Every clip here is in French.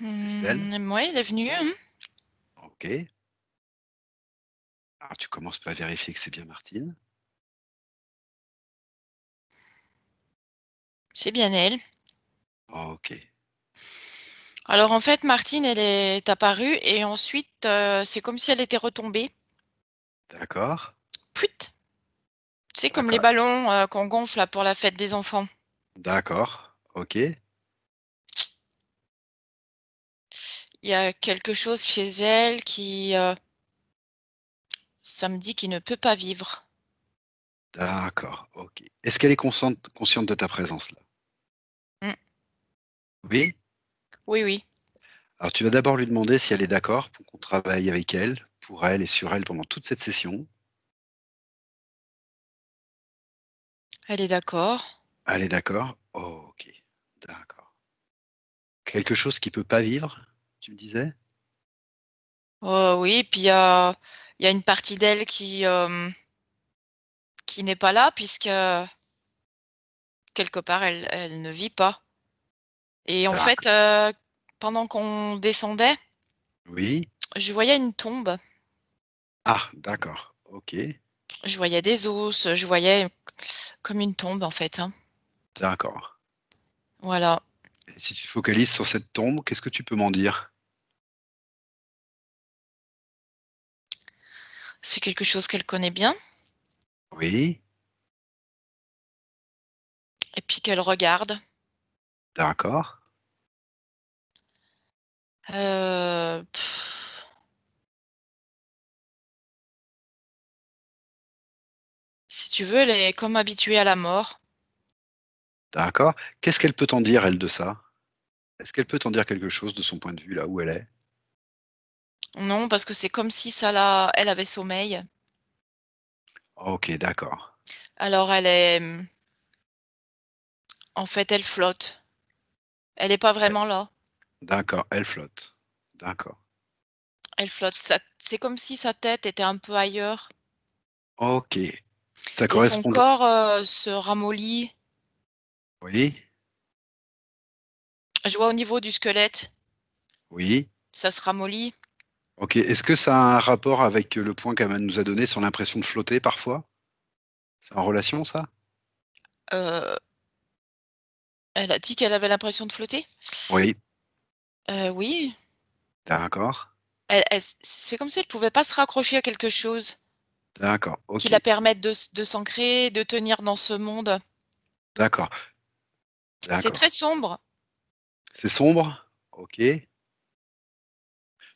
Estelle? Ouais, il est venu, hein. OK. Alors tu commences par vérifier que c'est bien Martine. C'est bien elle. OK. Alors en fait, Martine, elle est apparue et ensuite, c'est comme si elle était retombée. D'accord. Pouit! Tu sais, comme les D'accord. ballons, qu'on gonfle là pour la fête des enfants. D'accord. OK. Il y a quelque chose chez elle qui, ça me dit qu'il ne peut pas vivre. D'accord. OK. Est-ce qu'elle est consciente de ta présence là? Mmh. Oui? Oui, oui. Alors tu vas d'abord lui demander si elle est d'accord pour qu'on travaille avec elle, pour elle et sur elle pendant toute cette session. Elle est d'accord. Elle est d'accord? OK. D'accord. Quelque chose qui peut pas vivre, tu me disais? Oui et puis il y a une partie d'elle qui n'est pas là puisque quelque part elle ne vit pas et en fait, D'accord. pendant qu'on descendait, Oui. je voyais une tombe. Ah, d'accord. OK. Je voyais des os, je voyais comme une tombe en fait, hein. D'accord. Voilà. Et si tu te focalises sur cette tombe, qu'est-ce que tu peux m'en dire? C'est quelque chose qu'elle connaît bien Oui. et puis qu'elle regarde. D'accord. Heu, Si tu veux, elle est comme habituée à la mort. D'accord. Qu'est-ce qu'elle peut t'en dire, elle, de ça? Est-ce qu'elle peut t'en dire quelque chose de son point de vue, là où elle est? Non, parce que c'est comme si ça la elle avait sommeil. OK, d'accord. Alors elle est, en fait, elle flotte. Elle est pas Elle vraiment là. d'accord, elle flotte. D'accord. Elle flotte. C'est comme si sa tête était un peu ailleurs OK. Ça et son correspond corps, se ramollit. oui, Je vois au niveau du squelette, oui. ça se ramollit. OK. Est-ce que ça a un rapport avec, le point qu'elle nous a donné sur l'impression de flotter parfois? C'est en relation ça? Heu, Elle a dit qu'elle avait l'impression de flotter? Oui, Oui. d'accord, C'est comme si elle pouvait pas se raccrocher à quelque chose d'accord, qui OK, la permette de s'ancrer, de tenir dans ce monde. d'accord, C'est très d'accord. sombre. C'est sombre? OK.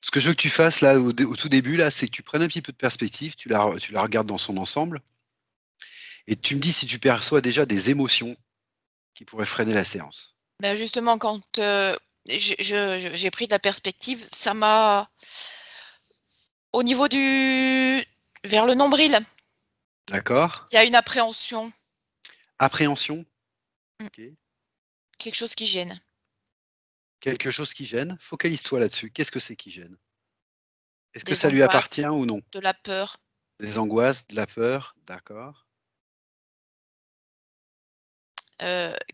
Ce que je veux que tu fasses là au tout début là, c'est que tu prennes un petit peu de perspective, tu la regardes dans son ensemble et tu me dis si tu perçois déjà des émotions qui pourraient freiner la séance. Ben, justement quand, j'ai pris de la perspective, ça m'a au niveau du vers le nombril, D'accord? il y a une appréhension, Appréhension? mmh, OK. quelque chose qui gêne. Quelque chose qui gêne? Focalise-toi là-dessus. Qu'est-ce que c'est qui gêne? Est-ce que Des ça lui appartient angoisses, ou non? de la peur, Des angoisses, de la peur? D'accord,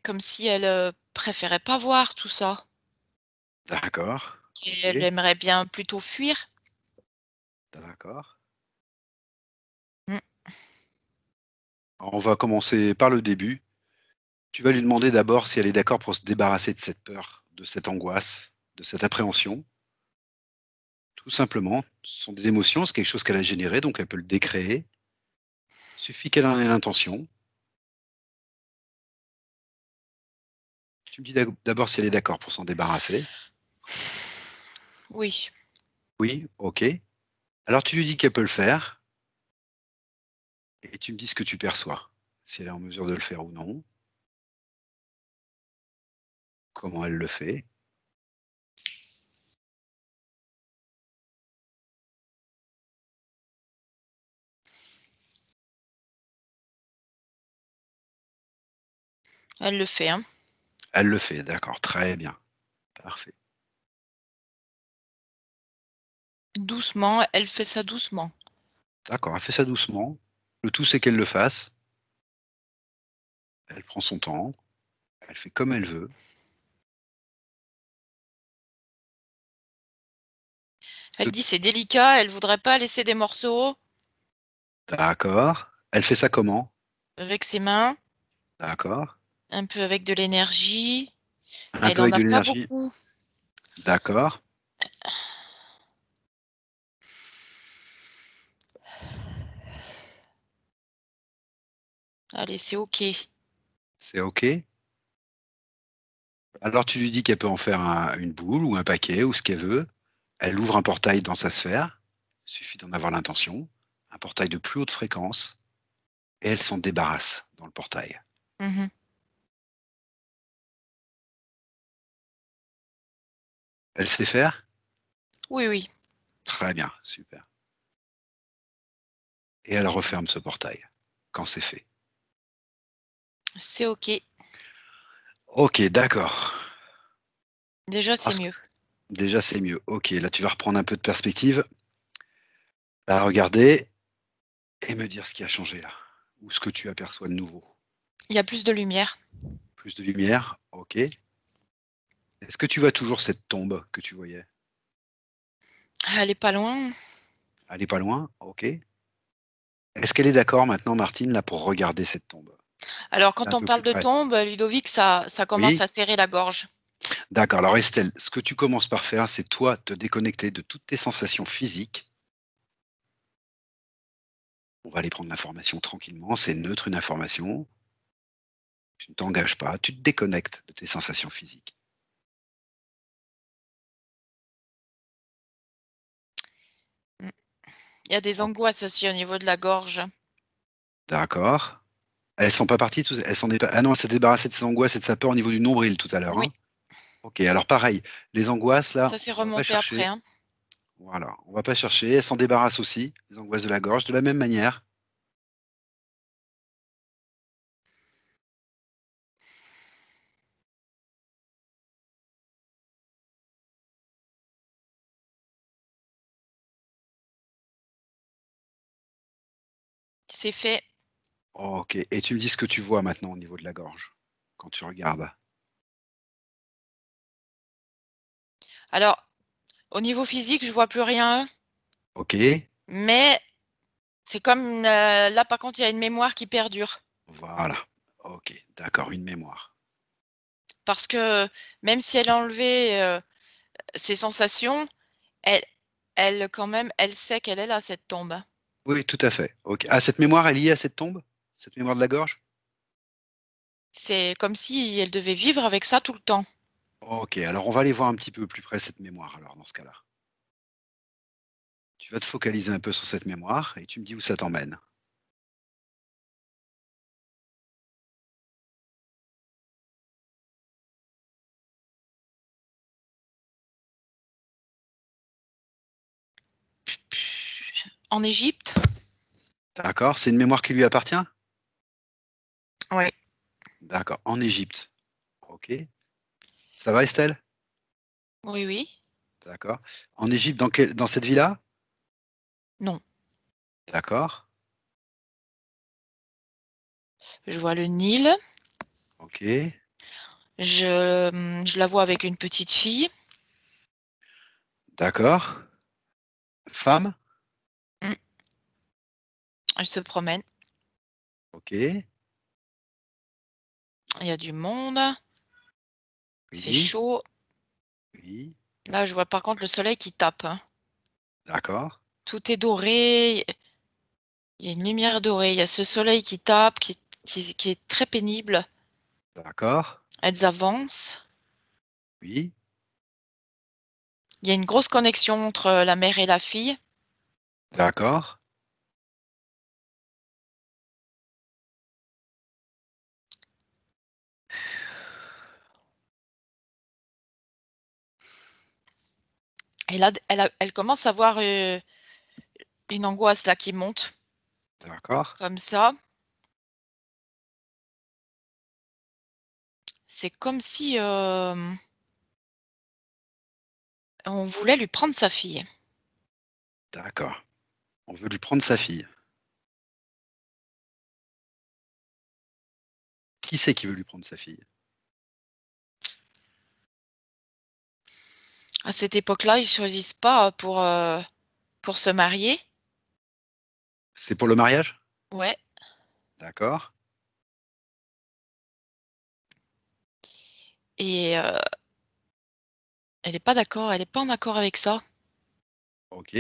comme si elle, préférait pas voir tout ça d'accord, et elle OK, aimerait bien plutôt fuir. d'accord. Mmh. Alors on va commencer par le début. Tu vas lui demander d'abord si elle est d'accord pour se débarrasser de cette peur, de cette angoisse, de cette appréhension. Tout simplement, ce sont des émotions, c'est quelque chose qu'elle a généré, donc elle peut le décréer. Il suffit qu'elle en ait l'intention. Tu me dis d'abord si elle est d'accord pour s'en débarrasser. Oui, Oui, OK. Alors tu lui dis qu'elle peut le faire et tu me dis ce que tu perçois. Si elle est en mesure de le faire ou non, comment elle le fait. elle le fait, hein. Elle le fait, d'accord, très bien, parfait. Doucement, elle fait ça doucement. D'accord, elle fait ça doucement. Le tout, c'est qu'elle le fasse. Elle prend son temps, elle fait comme elle veut. Elle dit c'est délicat, elle voudrait pas laisser des morceaux D'accord. Elle fait ça comment? avec ses mains, D'accord. un peu avec de l'énergie. Un Elle peu en avec a de pas l'énergie. beaucoup. D'accord. Allez, c'est OK. C'est OK. Alors tu lui dis qu'elle peut en faire une boule ou un paquet ou ce qu'elle veut. Elle ouvre un portail dans sa sphère. Il suffit d'en avoir l'intention. Un portail de plus haute fréquence. Et elle s'en débarrasse dans le portail. Mmh. Elle sait faire? Oui, oui, Très bien, super. Et elle referme ce portail quand c'est fait. c'est OK. Ok, d'accord. Déjà, c'est Parce que mieux. déjà c'est mieux. Ok, là tu vas reprendre un peu de perspective, la regarder et me dire ce qui a changé là. Ou ce que tu aperçois de nouveau. Il y a plus de lumière. Plus de lumière, ok. Est-ce que tu vois toujours cette tombe que tu voyais? Elle est pas loin. Elle est pas loin, ok. Est-ce qu'elle est d'accord maintenant, Martine, là, pour regarder cette tombe? Alors quand Un on peu plus parle de près. tombe, Ludovic, ça commence Oui? à serrer la gorge. D'accord. Alors Estelle, ce que tu commences par faire, c'est toi te déconnecter de toutes tes sensations physiques. On va aller prendre l'information tranquillement, c'est neutre une information. Tu ne t'engages pas, tu te déconnectes de tes sensations physiques. Mmh. Il y a des Ok, angoisses aussi au niveau de la gorge. d'accord. Elles sont pas parties, elles sont ah non, elle s'est débarrassée de ses angoisses et de sa peur au niveau du nombril tout à l'heure, Oui, hein. Ok, alors pareil, les angoisses là, ça s'est on va pas remonté après, chercher. hein. Voilà, on va pas chercher. Elles s'en débarrassent aussi, les angoisses de la gorge, de la même manière. C'est fait. Ok, et tu me dis ce que tu vois maintenant au niveau de la gorge, quand tu regardes. Alors, au niveau physique, je vois plus rien, Ok, mais c'est comme, là par contre, il y a une mémoire qui perdure. voilà. Ok, d'accord, une mémoire. Parce que même si elle a enlevé, ses sensations, elle elle quand même, elle sait qu'elle est là, cette tombe. Oui, tout à fait. Ok. Ah, cette mémoire est liée à cette tombe? Cette mémoire de la gorge? C'est comme si elle devait vivre avec ça tout le temps. Ok, alors on va aller voir un petit peu plus près cette mémoire, alors, dans ce cas-là. Tu vas te focaliser un peu sur cette mémoire et tu me dis où ça t'emmène. En Égypte? D'accord, c'est une mémoire qui lui appartient? Oui. D'accord, en Égypte. Ok. Ça va, Estelle? Oui, oui. D'accord. En Égypte, dans cette villa? Non. D'accord. Je vois le Nil. Ok. Je la vois avec une petite fille. D'accord. Femme? Mmh. Elle se promène. Ok. Il y a du monde. Il fait Oui. chaud. Oui. Là, je vois par contre le soleil qui tape, hein. D'accord. Tout est doré. Il y a une lumière dorée. Il y a ce soleil qui tape, qui est très pénible. D'accord. Elles avancent. Oui. Il y a une grosse connexion entre la mère et la fille. D'accord. Et là, elle commence à avoir, une angoisse là qui monte, D'accord. comme ça. C'est comme si, on voulait lui prendre sa fille. D'accord. On veut lui prendre sa fille. Qui c'est qui veut lui prendre sa fille? À cette époque-là, ils choisissent pas pour se marier. C'est pour le mariage? Ouais. D'accord. Et elle est pas d'accord, elle est pas en accord avec ça. OK.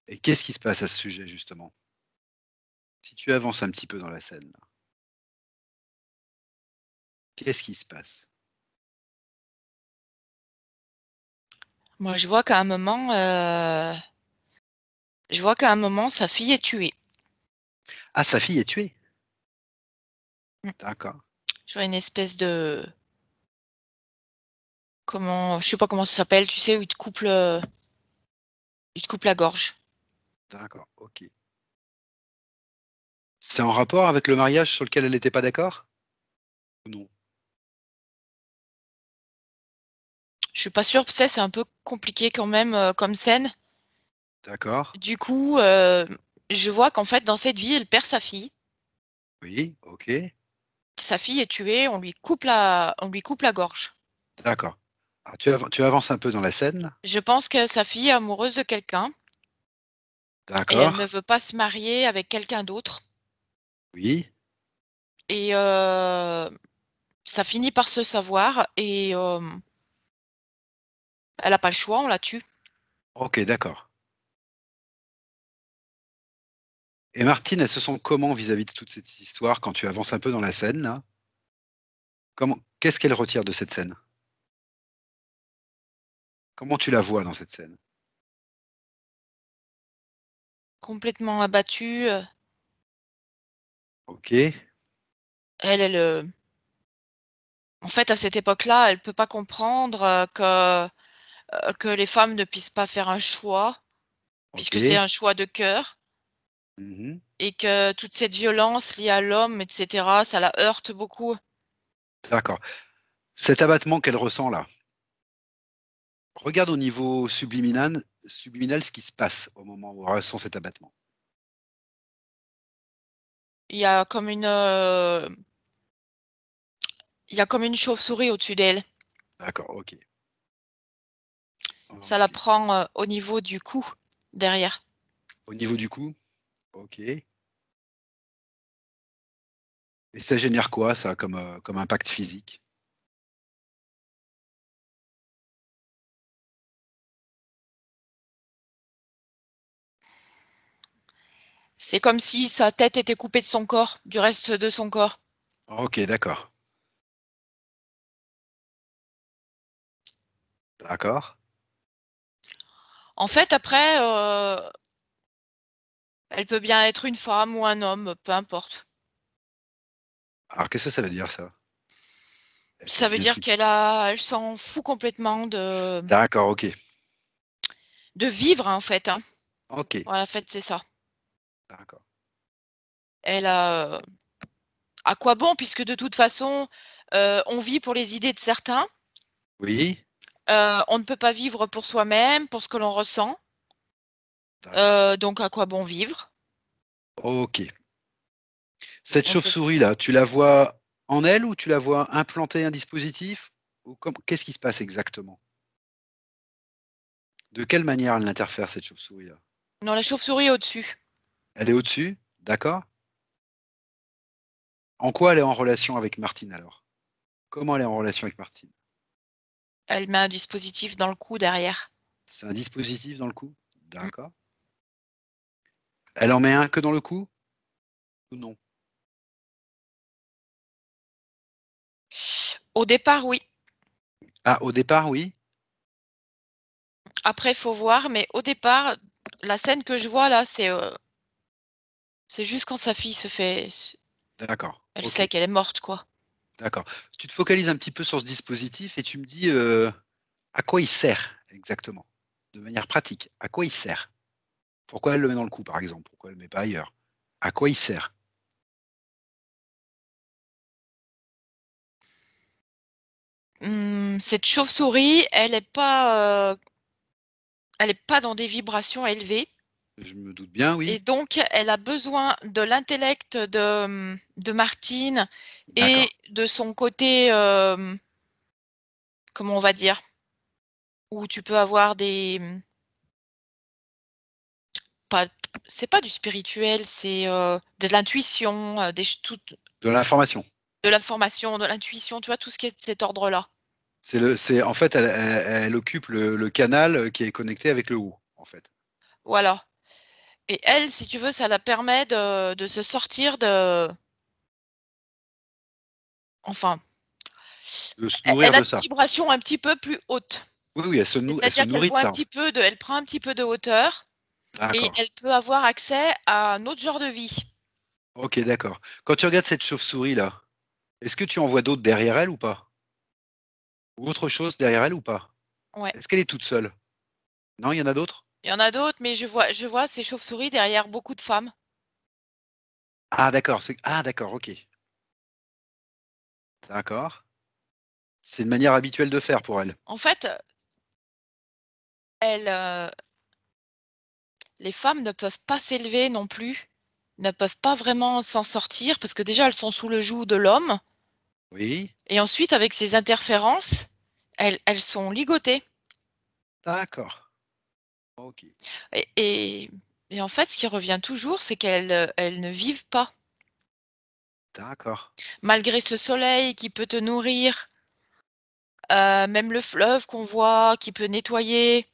Et qu'est-ce qui se passe à ce sujet, justement? Si tu avances un petit peu dans la scène, là, qu'est-ce qui se passe? Moi, je vois qu'à un moment, sa fille est tuée. Ah, sa fille est tuée? Mmh. D'accord, Je vois une espèce de je sais pas comment ça s'appelle, tu sais, où ils te coupent la gorge. d'accord, OK. C'est en rapport avec le mariage sur lequel elle n'était pas d'accord? Ou non? Je suis pas sûre, tu sais, c'est un peu compliqué quand même, comme scène. D'accord. Du coup, je vois qu'en fait, dans cette vie, elle perd sa fille. Oui, OK. Sa fille est tuée, on lui coupe la gorge. D'accord. Alors tu avances un peu dans la scène. Je pense que sa fille est amoureuse de quelqu'un et elle ne D'accord. veut pas se marier avec quelqu'un d'autre Oui. et ça finit par se savoir et elle a pas le choix, on la tue. OK, d'accord. Et Martine, elle se sent comment vis-à-vis de toute cette histoire quand tu avances un peu dans la scène, là? Qu'est-ce qu'elle retire de cette scène? Comment tu la vois dans cette scène? Complètement abattue, OK, elle, en fait, à cette époque-là, elle peut pas comprendre, que les femmes ne puissent pas faire un choix, puisque c'est OK. un choix de cœur Mmh. et que toute cette violence liée à l'homme et cetera, ça la heurte beaucoup. D'accord. Cet abattement qu'elle ressent là, regarde au niveau subliminal ce qui se passe au moment où elle ressent cet abattement. Il y a comme une, il y a comme une chauve-souris au-dessus d'elle. D'accord, OK. Ça la OK. prend, au niveau du cou, derrière. Au niveau du cou? OK. Et ça génère quoi ça comme impact physique? C'est comme si sa tête était coupée de son corps, du reste de son corps. OK, d'accord. D'accord. En fait, après, elle peut bien être une femme ou un homme, peu importe. Alors qu'est-ce que ça veut dire ça? Elle peut Ça veut devenir dire une elle s'en fout complètement d'accord, OK. de vivre, en fait, hein. OK, Voilà, en fait, c'est ça. d'accord. Elle a, à quoi bon? Puisque de toute façon, on vit pour les idées de certains, Oui, on ne peut pas vivre pour soi-même, pour ce que l'on ressent, d'accord. donc à quoi bon vivre? OK. Cette On peut chauve-souris-là, tu la vois en elle ou tu la vois implanter un dispositif? Ou qu'est-ce qui se passe exactement? De quelle manière elle l'interfère cette chauve-souris-là? non, la chauve-souris au-dessus. Elle est au-dessus? D'accord. En quoi elle est en relation avec Martine alors? Comment elle est en relation avec Martine? Elle met un dispositif dans le cou derrière. C'est un dispositif dans le cou? Mmh. D'accord. Elle en met un que dans le cou? Ou non? Au départ, oui. Ah, au départ, oui? Après, il faut voir, mais au départ, la scène que je vois là, c'est juste quand sa fille se fait D'accord, elle OK, sait qu'elle est morte, quoi. d'accord. Tu te focalises un petit peu sur ce dispositif et tu me dis, à quoi il sert exactement? De manière pratique, à quoi il sert? Pourquoi elle le met dans le cou, par exemple? Pourquoi elle le met pas ailleurs? À quoi il sert? Cette chauve-souris, elle est pas dans des vibrations élevées. Je me doute bien, Et oui. donc, elle a besoin de l'intellect de Martine et D'accord. de son côté, comment on va dire? Où tu peux avoir des, pas c'est pas du spirituel, c'est, de l'intuition, des ch tout De l'information. de l'information, de l'intuition, tu vois? Tout ce qui est de cet ordre-là. C'est en fait, elle occupe le canal qui est connecté avec le haut, en fait. Voilà, et elle, si tu veux, ça la permet de se sortir de, enfin, De se elle nourrir a de une ça. vibration un petit peu plus haute. Oui, oui, elle se C'est-à-dire qu'elle nourrit de voit un ça, en petit fait. peu de elle prend un petit peu de hauteur et D'accord. elle peut avoir accès à un autre genre de vie. Ok, d'accord. Quand tu regardes cette chauve-souris là, est-ce que tu en vois d'autres derrière elle ou pas? Ou autre chose derrière elle ou pas? Ouais. Est-ce qu'elle est toute seule? Non, il y en a d'autres? Il y en a d'autres, mais je vois ces chauves-souris derrière beaucoup de femmes. Ah d'accord, ah d'accord, ok. D'accord. C'est une manière habituelle de faire pour elle. En fait, elles, les femmes ne peuvent pas s'élever non plus, ne peuvent pas vraiment s'en sortir parce que déjà elles sont sous le joug de l'homme Oui, et ensuite avec ces interférences, elles sont ligotées d'accord. Ok, et et en fait, ce qui revient toujours, c'est qu'elles, elles ne vivent pas. d'accord. Malgré ce soleil qui peut te nourrir, même le fleuve qu'on voit, qui peut nettoyer,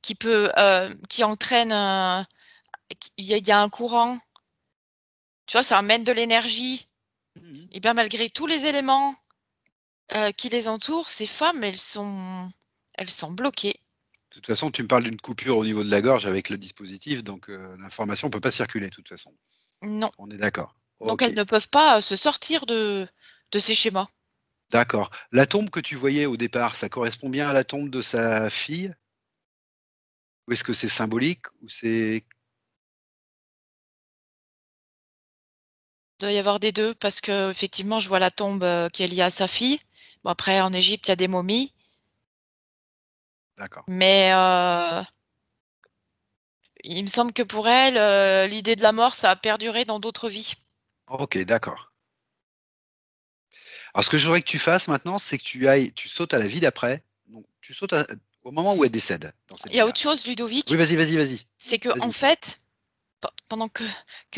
qui entraîne un qui il y a un courant, tu vois? Ça amène de l'énergie Mhm. et bien malgré tous les éléments, qui les entourent, ces femmes, elles sont bloquées. De toute façon, tu me parles d'une coupure au niveau de la gorge avec le dispositif, donc l'information ne peut pas circuler de toute façon. Non, On est d'accord. donc Ok, elles ne peuvent pas, se sortir de ces schémas. d'accord. La tombe que tu voyais au départ, ça correspond bien à la tombe de sa fille? Ou est-ce que c'est symbolique? Ou c'est... Il doit y avoir des 2 parce qu'effectivement, je vois la tombe, qui est liée à sa fille. Bon après en Égypte, il y a des momies, D'accord. mais il me semble que pour elle, l'idée de la mort, ça a perduré dans d'autres vies. Ok, d'accord. Alors, ce que je voudrais que tu fasses maintenant, c'est que tu ailles, tu sautes à la vie d'après. Donc, tu sautes au moment où elle décède dans cette Il y a vie-là. autre chose, Oui, Ludovic, vas-y, vas-y, vas-y. c'est qu'en Vas-y. fait, pendant que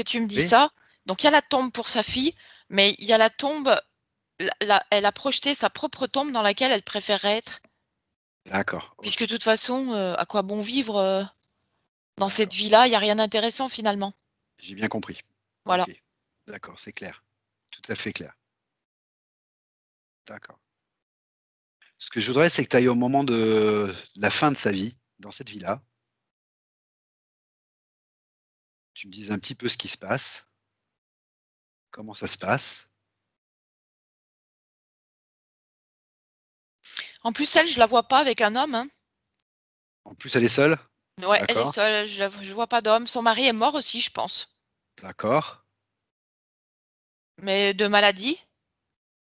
tu me dis Oui, ça, donc il y a la tombe pour sa fille, mais il y a la tombe, elle a projeté sa propre tombe dans laquelle elle préférerait être, d'accord. puisque Ok, de toute façon, à quoi bon vivre, dans cette d'accord. vie-là? Il y a rien d'intéressant finalement. J'ai bien compris. Voilà. Ok, d'accord, c'est clair. Tout à fait clair. D'accord. Ce que je voudrais, c'est que tu ailles au moment de la fin de sa vie, dans cette vie-là. Tu me dises un petit peu ce qui se passe, comment ça se passe. En plus, elle, je la vois pas avec un homme, hein. En plus, elle est seule. Ouais, elle est D'accord, seule, je vois pas d'homme. Son mari est mort aussi, je pense, d'accord. mais de maladie.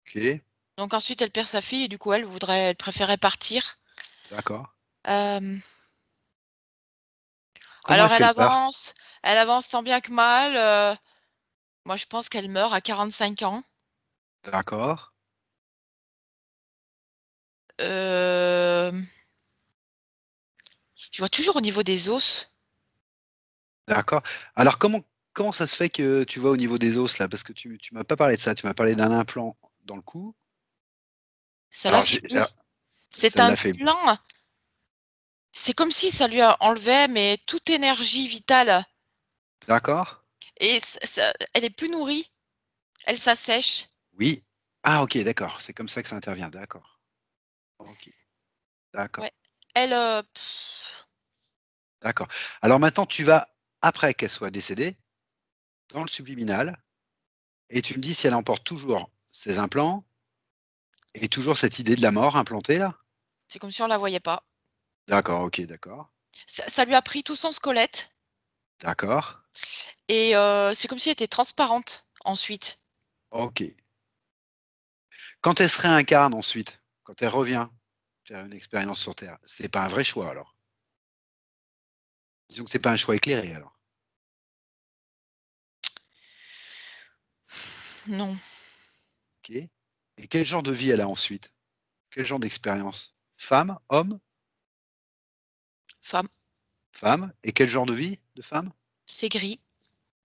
Ok, Donc ensuite, elle perd sa fille et du coup, elle préférait partir. d'accord. Hem, Comment alors est-ce qu'elle part? elle avance tant bien que mal, moi je pense qu'elle meurt à 45 ans. D'accord, Hem, je vois toujours au niveau des os, d'accord. Alors, comment ça se fait que tu vois au niveau des os là? Parce que tu m'as pas parlé de ça. Tu m'as parlé d'un implant dans le cou. ça Alors, alors, l'affaiblit. C'est ça un l'a fait. plan, c'est comme si ça lui a enlevé mais toute énergie vitale D'accord. et ça elle est plus nourrie, elle s'assèche. Oui. Ah, ok, d'accord. C'est comme ça que ça intervient. D'accord. Ok, Ouais. d'accord. Elle, D'accord. Alors maintenant, tu vas, après qu'elle soit décédée, dans le subliminal, et tu me dis si elle emporte toujours ses implants et toujours cette idée de la mort implantée là? c'est comme si on la voyait pas. D'accord, ok, d'accord. Ça lui a pris tout son squelette D'accord. et c'est comme si elle était transparente ensuite. Ok. Quand elle se réincarne ensuite, quand elle revient faire une expérience sur Terre, c'est pas un vrai choix alors. Disons que c'est pas un choix éclairé alors. Non. OK. Et quel genre de vie elle a ensuite? Quel genre d'expérience? Femme? Homme? Femme. Femme. Et quel genre de vie de femme? C'est gris.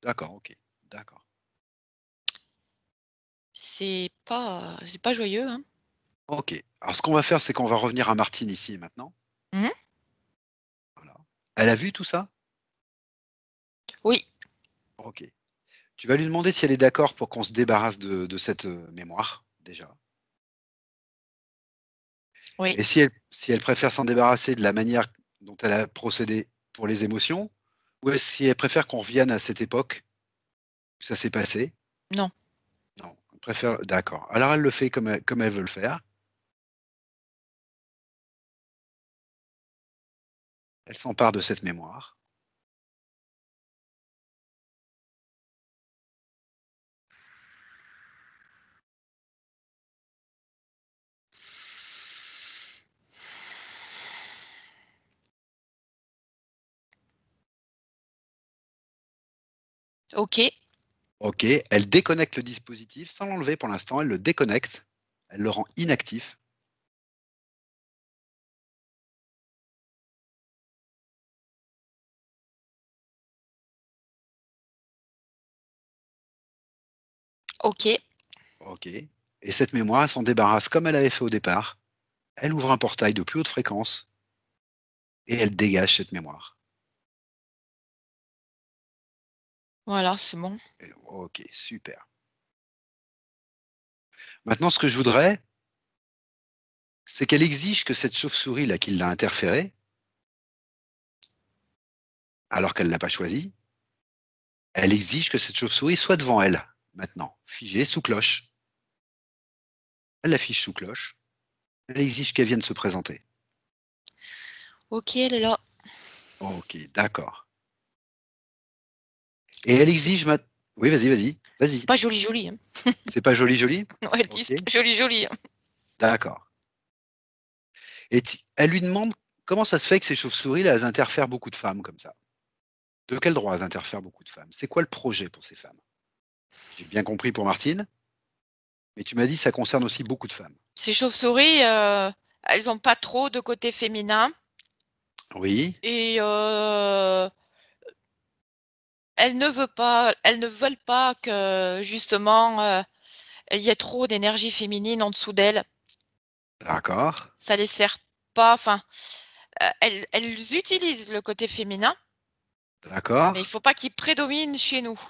D'accord, OK. D'accord. C'est pas joyeux, hein. OK. Alors ce qu'on va faire, c'est qu'on va revenir à Martine ici et maintenant. Mmh. Voilà. Elle a vu tout ça? Oui. OK. Tu vas lui demander si elle est d'accord pour qu'on se débarrasse de cette, mémoire, déjà. Oui. Et si elle préfère s'en débarrasser de la manière dont elle a procédé pour les émotions, ou si elle préfère qu'on revienne à cette époque où ça s'est passé? Non. Non, elle préfère d'accord. Alors elle le fait comme elle veut le faire. Elle s'empare de cette mémoire. OK. OK, elle déconnecte le dispositif sans l'enlever pour l'instant, elle le déconnecte, elle le rend inactif. OK. OK, et cette mémoire, elle s'en débarrasse comme elle avait fait au départ. Elle ouvre un portail de plus haute fréquence et elle dégage cette mémoire. Voilà, c'est bon. OK, super. Maintenant ce que je voudrais, c'est qu'elle exige que cette chauve-souris là qui l'a interférée, alors qu'elle ne l'a pas choisie, elle exige que cette chauve-souris soit devant elle, maintenant, figée sous cloche. Elle l'affiche sous cloche, elle exige qu'elle vienne se présenter. OK, elle est là. OK, d'accord. Et elle exige mat oui, vas-y, vas-y, vas-y. Pas joli, joli, hein. C'est pas joli, joli? Ouais, elles OK, disent pas joli, joli, hein. d'accord. Et elle lui demande comment ça se fait que ces chauves-souris là, elles interfèrent beaucoup de femmes comme ça? De quel droit elles interfèrent beaucoup de femmes? C'est quoi le projet pour ces femmes? J'ai bien compris pour Martine, mais tu m'as dit ça concerne aussi beaucoup de femmes. Ces chauves-souris, elles ont pas trop de côté féminin Oui, et elles ne veulent pas que justement, il y ait trop d'énergie féminine en dessous d'elles. d'accord, Ça les sert pas, enfin, elles utilisent le côté féminin, d'accord, mais il faut pas qu'il prédomine chez nous.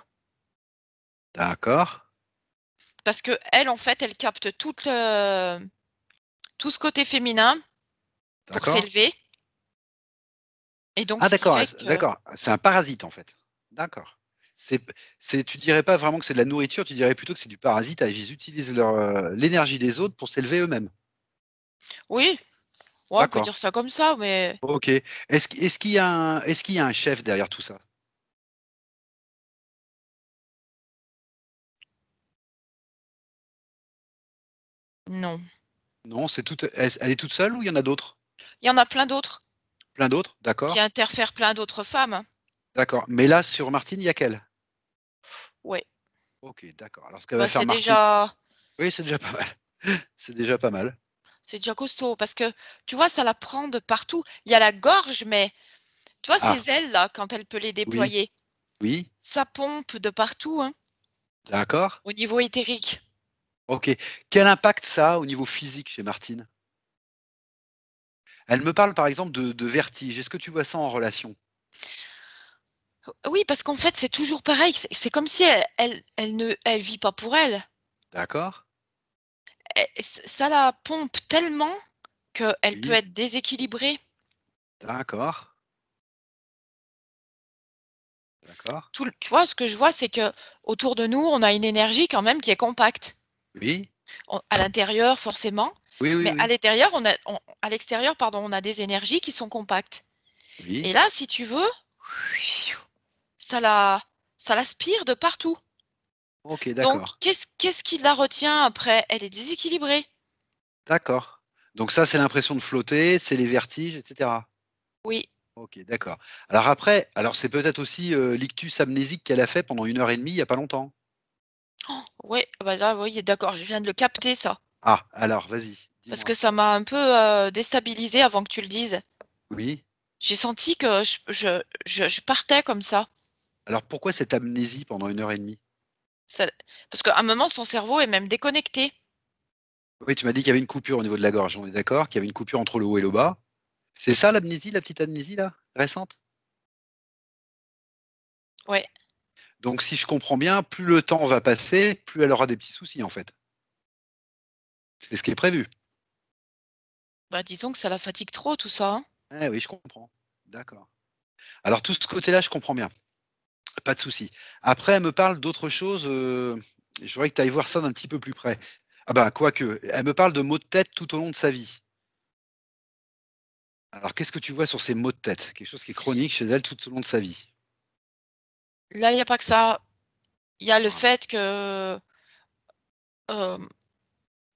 d'accord, Parce qu'elles, en fait, elles captent tout ce côté féminin pour d'accord. s'élever et donc Ah ce qui d'accord, fait que d'accord, c'est un parasite en fait. D'accord. C'est tu dirais pas vraiment que c'est de la nourriture, tu dirais plutôt que c'est du parasite, ils utilisent l'énergie des autres pour s'élever eux-mêmes. oui, ouais, on peut D'accord. dire ça comme ça, mais OK. Est-ce qu'il y a un chef derrière tout ça? non. Non, elle est toute seule ou il y en a d'autres? Il y en a plein d'autres Plein d'autres? qui D'accord, interfèrent plein d'autres femmes. d'accord. Mais là, sur Martine, il y a qu'elle? Ouais, OK, d'accord. Alors ce qu'elle va bah, faire Martine oui, c'est déjà pas mal. C'est déjà pas mal. c'est déjà costaud parce que, tu vois, ça la prend de partout. Il y a la gorge, mais tu vois Ah, ses ailes là, quand elle peut les oui, déployer, oui, ça pompe de partout, hein, d'accord. au niveau éthérique. OK. Quel impact ça a au niveau physique chez Martine? Elle me parle par exemple de vertige. Est-ce que tu vois ça en relation? Oui, parce qu'en fait, c'est toujours pareil, c'est comme si elle vit pas pour elle. D'accord, Ça la pompe tellement qu'elle peut oui, être déséquilibrée. d'accord, d'accord, Tu vois, ce que je vois, c'est que autour de nous, on a une énergie quand même qui est compacte. oui, À l'intérieur, forcément, oui, oui, mais à oui, l'extérieur, à l'extérieur, pardon, on a des énergies qui sont compactes. oui. Et là, si tu veux, ça la, ça l'aspire de partout. OK, Donc, d'accord, qu'est-ce qui la retient après? Elle est déséquilibrée. d'accord. Donc ça, c'est l'impression de flotter, c'est les vertiges et cetera? Oui, Ok, d'accord. Alors après, c'est peut-être aussi l'ictus amnésique qu'elle a fait pendant 1 heure et demie, il n'y a pas longtemps. Oh, ouais, bah là, oui, d'accord, je viens de le capter, ça. Ah, alors, vas-y, Parce que dis-moi. ça m'a un peu déstabilisée avant que tu le dises. Oui. J'ai senti que je partais comme ça. Alors pourquoi cette amnésie pendant 1 heure et demie? Parce qu'à un moment, son cerveau est même déconnecté. Oui, tu m'as dit qu'il y avait une coupure au niveau de la gorge, on est d'accord, qu'il y avait une coupure entre le haut et le bas. C'est ça l'amnésie, la petite amnésie là, récente? Ouais, Donc si je comprends bien, plus le temps va passer, plus elle aura des petits soucis en fait. C'est ce qui est prévu. bah disons que ça la fatigue trop, tout ça, hein. Eh oui, je comprends. D'accord. Alors tout ce côté-là, je comprends bien. Pas de souci. Après, elle me parle d'autre chose. Je voudrais que tu ailles voir ça d'un petit peu plus près. Ah bah, quoique, elle me parle de maux de tête tout au long de sa vie. Alors, qu'est-ce que tu vois sur ces maux de tête? Quelque chose qui est chronique chez elle tout au long de sa vie. Là, il n'y a pas que ça. Il y a le Ah. fait que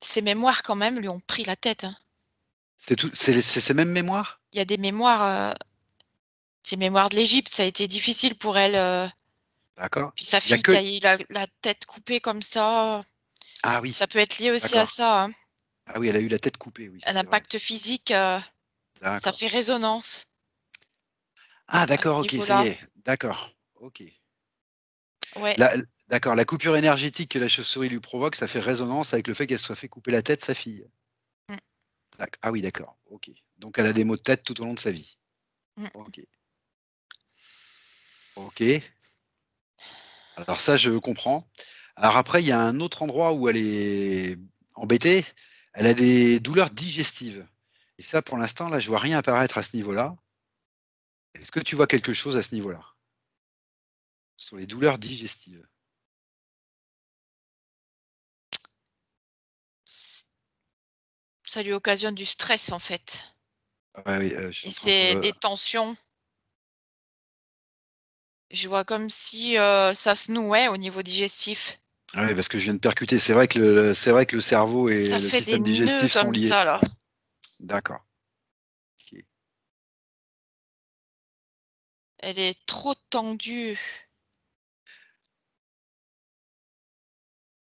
ses mémoires, quand même, lui ont pris la tête, hein. C'est ces mêmes mémoires? Il y a des mémoires, ses mémoires de l'Égypte, ça a été difficile pour elle. D'accord. Puis sa Il y a fille qui que. a eu la tête coupée comme ça Ah oui, peut être lié aussi à d'accord. ça, hein. Ah oui, elle a eu la tête coupée, oui, Un c'est vrai. impact physique, ça D'accord. fait résonance Ah à ce d'accord, ok, ça y niveau-là. est. D'accord. Ok. Ouais, D'accord, la coupure énergétique que la chauve-souris lui provoque, ça fait résonance avec le fait qu'elle se soit fait couper la tête, sa fille. mmh, Ah oui, d'accord. Ok. Donc elle a des maux de tête tout au long de sa vie. mmh. Ok. Ok. Alors ça, je comprends. Alors après, il y a un autre endroit où elle est embêtée. Elle a des douleurs digestives. Et ça, pour l'instant, là, je vois rien apparaître à ce niveau-là. Est-ce que tu vois quelque chose à ce niveau-là? Sur les douleurs digestives. Ça lui occasionne du stress, en fait, Ah oui, je suis et en train c'est de. des tensions. Je vois comme si, ça se nouait au niveau digestif. Ah oui, parce que je viens de percuter. C'est vrai que le cerveau Ça et le fait des système nœuds digestif sont comme liés. ça, là. D'accord. Ok. Elle est trop tendue.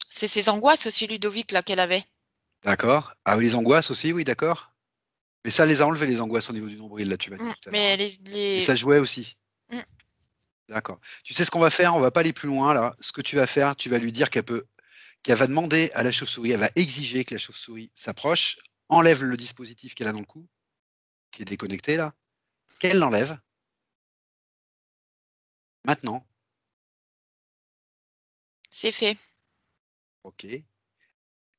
C'est ses angoisses aussi, Ludovic, là, qu'elle avait. D'accord. Ah oui, les angoisses aussi, oui, d'accord. Mais ça les a enlevées, les angoisses au niveau du nombril, là, tu m'as dit tout à l'heure, Mais hein. les Et les ça jouait aussi. mmh, D'accord. Tu sais ce qu'on va faire? On va pas aller plus loin là. Ce que tu vas faire, tu vas lui dire qu'elle va demander à la chauve-souris, elle va exiger que la chauve-souris s'approche, enlève le dispositif qu'elle a dans le cou, qui est déconnecté là, qu'elle l'enlève maintenant. c'est fait. OK.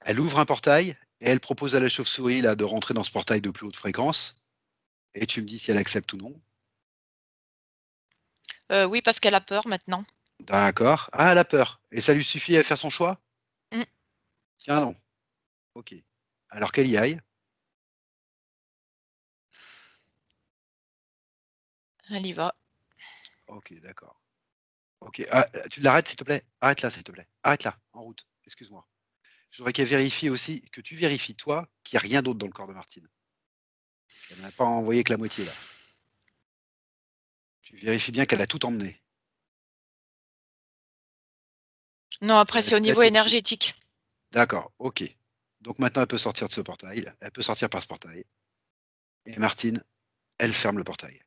Elle ouvre un portail et elle propose à la chauve-souris là de rentrer dans ce portail de plus haute fréquence. Et tu me dis si elle accepte ou non. Oui, parce qu'elle a peur maintenant. D'accord. Ah, elle a peur. Et ça lui suffit à faire son choix? Mmh, Tiens non. OK. Alors qu'elle y aille. elle y va. OK, d'accord. OK. Ah, tu l'arrêtes s'il te plaît? Arrête là, s'il te plaît. Arrête là, en route. Excuse-moi. Je voudrais qu'elle vérifie aussi, que tu vérifies, toi, qu'il n'y a rien d'autre dans le corps de Martine. Elle n'a pas envoyé que la moitié, là. Tu vérifies bien qu'elle a tout emmené. Non, après, Qu'elle a c'est au qu'elle a niveau tout pris. énergétique. D'accord, ok. Donc maintenant, elle peut sortir de ce portail. Elle peut sortir par ce portail. Et Martine, elle ferme le portail.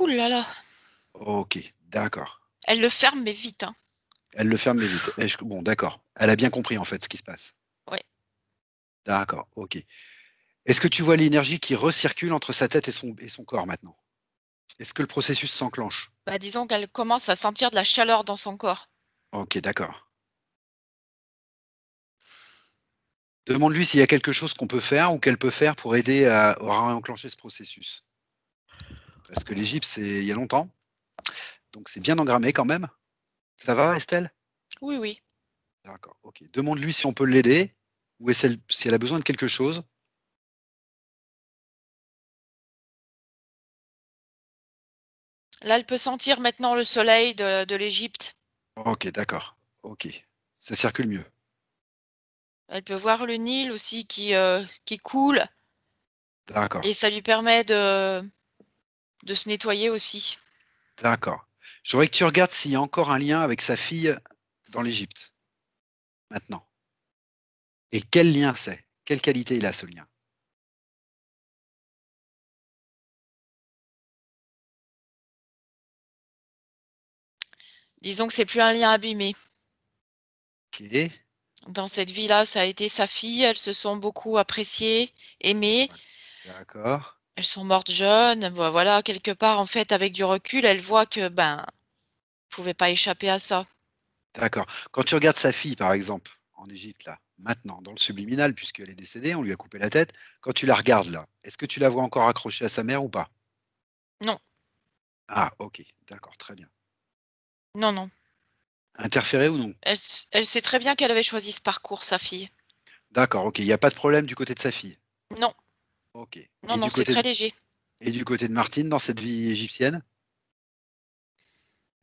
Ouh là là, Ok, d'accord. elle le ferme, mais vite, hein. Elle le ferme, mais vite. Bon, d'accord. Elle a bien compris, en fait, ce qui se passe. Ouais. D'accord, ok. Est-ce que tu vois l'énergie qui recircule entre sa tête et son corps maintenant? Est-ce que le processus s'enclenche? Bah, disons qu'elle commence à sentir de la chaleur dans son corps. Ok, d'accord. Demande-lui s'il y a quelque chose qu'on peut faire ou qu'elle peut faire pour aider à enclencher ce processus. Parce que l'Égypte, c'est il y a longtemps, donc c'est bien engrammé quand même. Ça va, Estelle? Oui, oui. D'accord, ok. Demande-lui si on peut l'aider ou si elle a besoin de quelque chose. Là, elle peut sentir maintenant le soleil de l'Égypte. Ok, d'accord. Ok. Ça circule mieux. Elle peut voir le Nil aussi qui coule. D'accord, Et ça lui permet de se nettoyer aussi. d'accord. Je voudrais que tu regardes s'il y a encore un lien avec sa fille dans l'Égypte, maintenant. Et quel lien c'est? Quelle qualité il a, ce lien? Disons que c'est plus un lien abîmé. OK, Dans cette vie-là, ça a été sa fille, elles se sont beaucoup appréciées, aimées. d'accord, Elles sont mortes jeunes. Bah, voilà, quelque part, en fait, avec du recul, elle voit que, ben, pouvait pas échapper à ça. d'accord. Quand tu regardes sa fille, par exemple, en Égypte, là, maintenant, dans le subliminal, puisqu'elle est décédée, on lui a coupé la tête. Quand tu la regardes, là, est-ce que tu la vois encore accrochée à sa mère ou pas? Non, Ah, OK, d'accord, très bien. non, non. Interférée ou non? Elle sait très bien qu'elle avait choisi ce parcours, sa fille. D'accord, OK, il y a pas de problème du côté de sa fille? Non, OK. non, non, c'est très léger. Et du côté de Martine, dans cette vie égyptienne?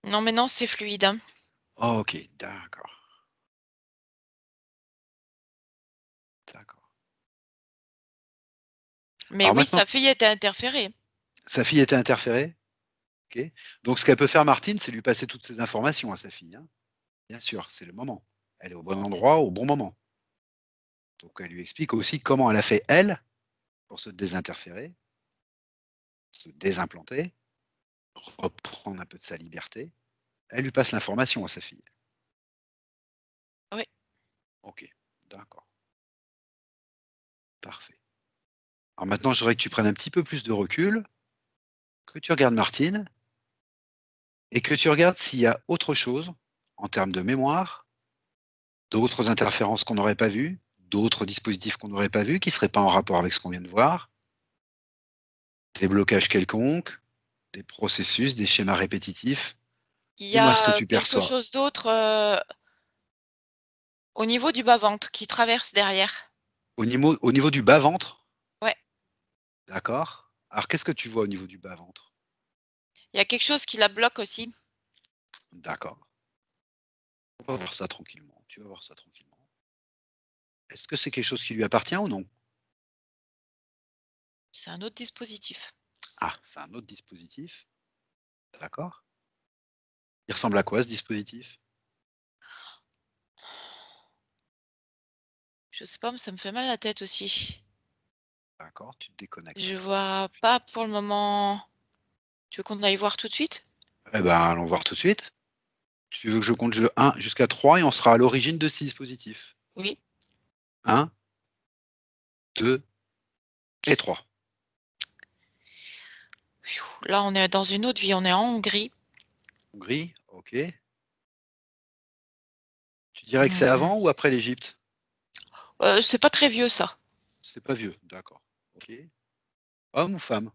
Non, mais non, c'est fluide, hein. OK, d'accord, d'accord. Mais Alors oui, maintenant, sa fille était interférée. sa fille était interférée? OK. Donc ce qu'elle peut faire Martine, c'est lui passer toutes ces informations à sa fille, hein. Bien sûr, c'est le moment. Elle est au bon endroit, au bon moment. Donc elle lui explique aussi comment elle a fait elle, pour se désinterférer, se désimplanter, reprendre un peu de sa liberté. Elle lui passe l'information à sa fille. Oui. OK, d'accord, parfait. Alors maintenant, je voudrais que tu prennes un petit peu plus de recul, que tu regardes Martine et que tu regardes s'il y a autre chose en termes de mémoire, d'autres interférences qu'on n'aurait pas vues, d'autres dispositifs qu'on n'aurait pas vus, qui ne seraient pas en rapport avec ce qu'on vient de voir, des blocages quelconques, des processus, des schémas répétitifs. Il y Dis-moi ce que a tu quelque perçois. chose d'autre, au niveau du bas-ventre qui traverse derrière. Au niveau du bas-ventre, Ouais, d'accord. Alors qu'est-ce que tu vois au niveau du bas-ventre? il y a quelque chose qui la bloque aussi. D'accord. On va voir ça tranquillement. Tu vas voir ça tranquillement. Est-ce que c'est quelque chose qui lui appartient ou non? C'est un autre dispositif. Ah, c'est un autre dispositif. D'accord. Il ressemble à quoi ce dispositif? Je sais pas, mais ça me fait mal à la tête aussi. D'accord, tu te déconnectes un Je instant. vois pas pour le moment. Tu veux qu'on aille voir tout de suite? Eh ben, allons voir tout de suite. Tu veux que je compte de 1 jusqu'à 3 et on sera à l'origine de ce dispositif? Oui. 1, 2 et 3. Pfiou, là, on est dans une autre vie, on est en Hongrie. Hongrie, OK. Tu dirais que c'est Mmh. avant ou après l'Égypte? C'est pas très vieux ça. C'est pas vieux, d'accord. OK. Homme ou femme?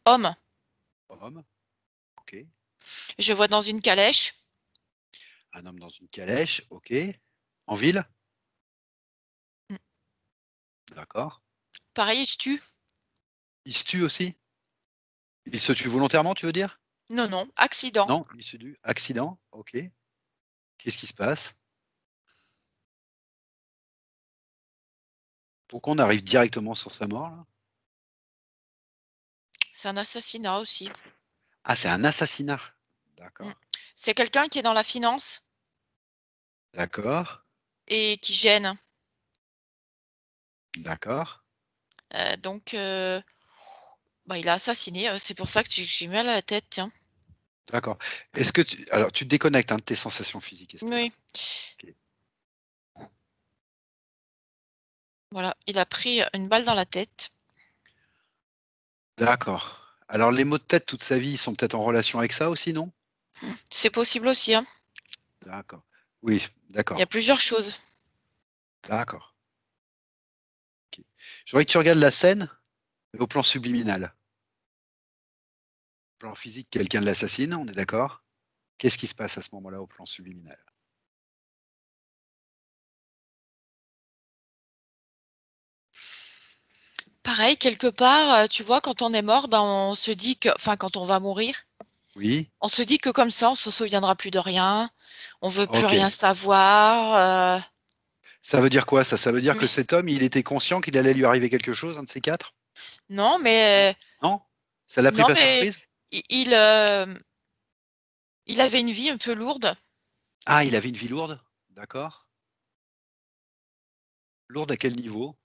Homme, Homme, OK. je vois dans une calèche. Un homme dans une calèche, OK. En ville? Mmh. D'accord. Pareil, il se tue. Il se tue aussi? Il se tue volontairement, tu veux dire? Non, non, accident. Non, il se tue. Accident? OK. Qu'est-ce qui se passe? Pourquoi on arrive directement sur sa mort là? C'est un assassinat aussi. Ah, c'est un assassinat. Mmh. D'accord. C'est quelqu'un qui est dans la finance D'accord. et qui gêne. D'accord. Donc bah, il a assassiné, c'est pour ça que j'ai mal à la tête, tiens. D'accord. Est-ce que tu te déconnectes, hein, de tes sensations physiques, Estelle? Oui, OK. voilà, il a pris une balle dans la tête. D'accord. Alors les maux de tête toute sa vie, ils sont peut-être en relation avec ça aussi, non? C'est possible aussi, hein. D'accord. Oui, Il y a d'accord. plusieurs choses. D'accord. OK. Je voudrais que tu regardes la scène, mais au plan subliminal. Plan physique, quelqu'un l'assassine, on est d'accord? Qu'est-ce qui se passe à ce moment-là au plan subliminal? Pareil, quelque part, tu vois, quand on est mort, ben, on se dit que enfin, quand on va mourir, Oui? on se dit que comme ça, on se souviendra plus de rien, on veut plus OK. rien savoir, Ça veut dire quoi ça? Ça veut dire que Mais cet homme, il était conscient qu'il allait lui arriver quelque chose, un de ces 4? non, mais Non? Ça l'a pris non, par mais surprise? il avait une vie un peu lourde. Ah, il avait une vie lourde? D'accord. Lourde à quel niveau?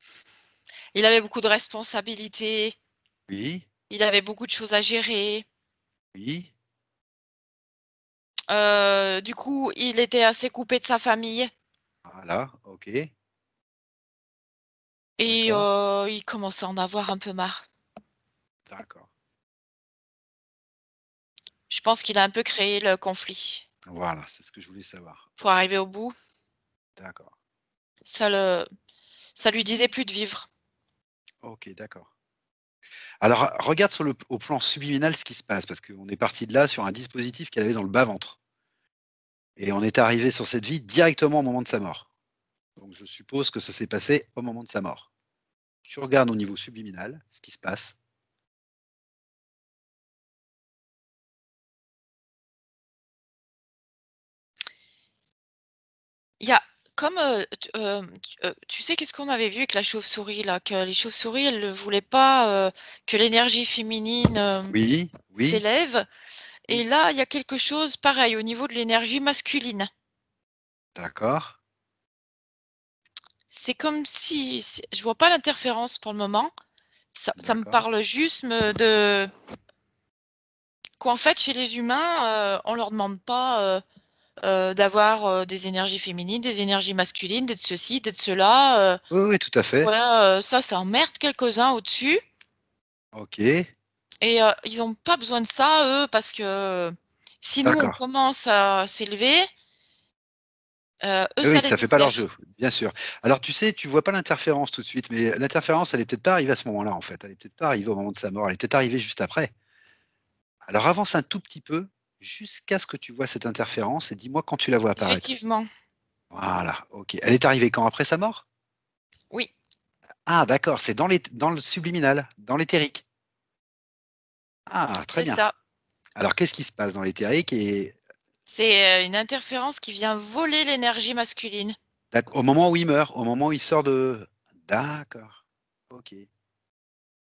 Il avait beaucoup de responsabilités, Oui, il avait beaucoup de choses à gérer. oui, Du coup, il était assez coupé de sa famille voilà, OK, et d'accord, il commençait à en avoir un peu marre. d'accord. Je pense qu'il a un peu créé le conflit. Voilà, c'est ce que je voulais savoir. Pour OK, arriver au bout, d'accord, ça le ça lui disait plus de vivre. OK, d'accord. Alors, regarde sur le au plan subliminal ce qui se passe, parce qu'on est parti de là sur un dispositif qu'elle avait dans le bas-ventre et on est arrivé sur cette vie directement au moment de sa mort. Donc je suppose que ça s'est passé au moment de sa mort. Tu regardes au niveau subliminal ce qui se passe. Il y a comme, tu sais qu'est-ce qu'on avait vu avec la chauve-souris là? Que les chauves-souris, elles ne voulaient pas, que l'énergie féminine, Oui, oui, s'élève mmh, et là, il y a quelque chose pareil au niveau de l'énergie masculine. d'accord, C'est comme si je vois pas l'interférence pour le moment. Ça me d'accord. parle juste de qu'en fait, chez les humains, on leur demande pas, d'avoir, des énergies féminines, des énergies masculines, d'être ceci, d'être cela, Oui, oui, tout à fait. voilà, ça emmerde quelques-uns au-dessus OK, et ils ont pas besoin de ça, eux, parce que si nous, on d'accord. commence à s'élever, eux, Oui, oui, ça les ça fait pas leur dessert. jeu, bien sûr. Alors tu sais, tu vois pas l'interférence tout de suite, mais l'interférence, elle est peut-être pas arrivée à ce moment-là, en fait. Elle est peut-être pas arrivée au moment de sa mort, elle est peut-être arrivée juste après. Alors avance un tout petit peu jusqu'à ce que tu vois cette interférence et dis-moi quand tu la vois apparaître. Effectivement, Voilà, OK. Elle est arrivée quand? Après sa mort? oui, Ah d'accord, c'est dans le subliminal, dans l'éthérique. Ah, très c'est bien. ça. Alors qu'est-ce qui se passe dans l'éthérique et C'est, une interférence qui vient voler l'énergie masculine. au moment où il meurt, au moment où il sort de d'accord, OK.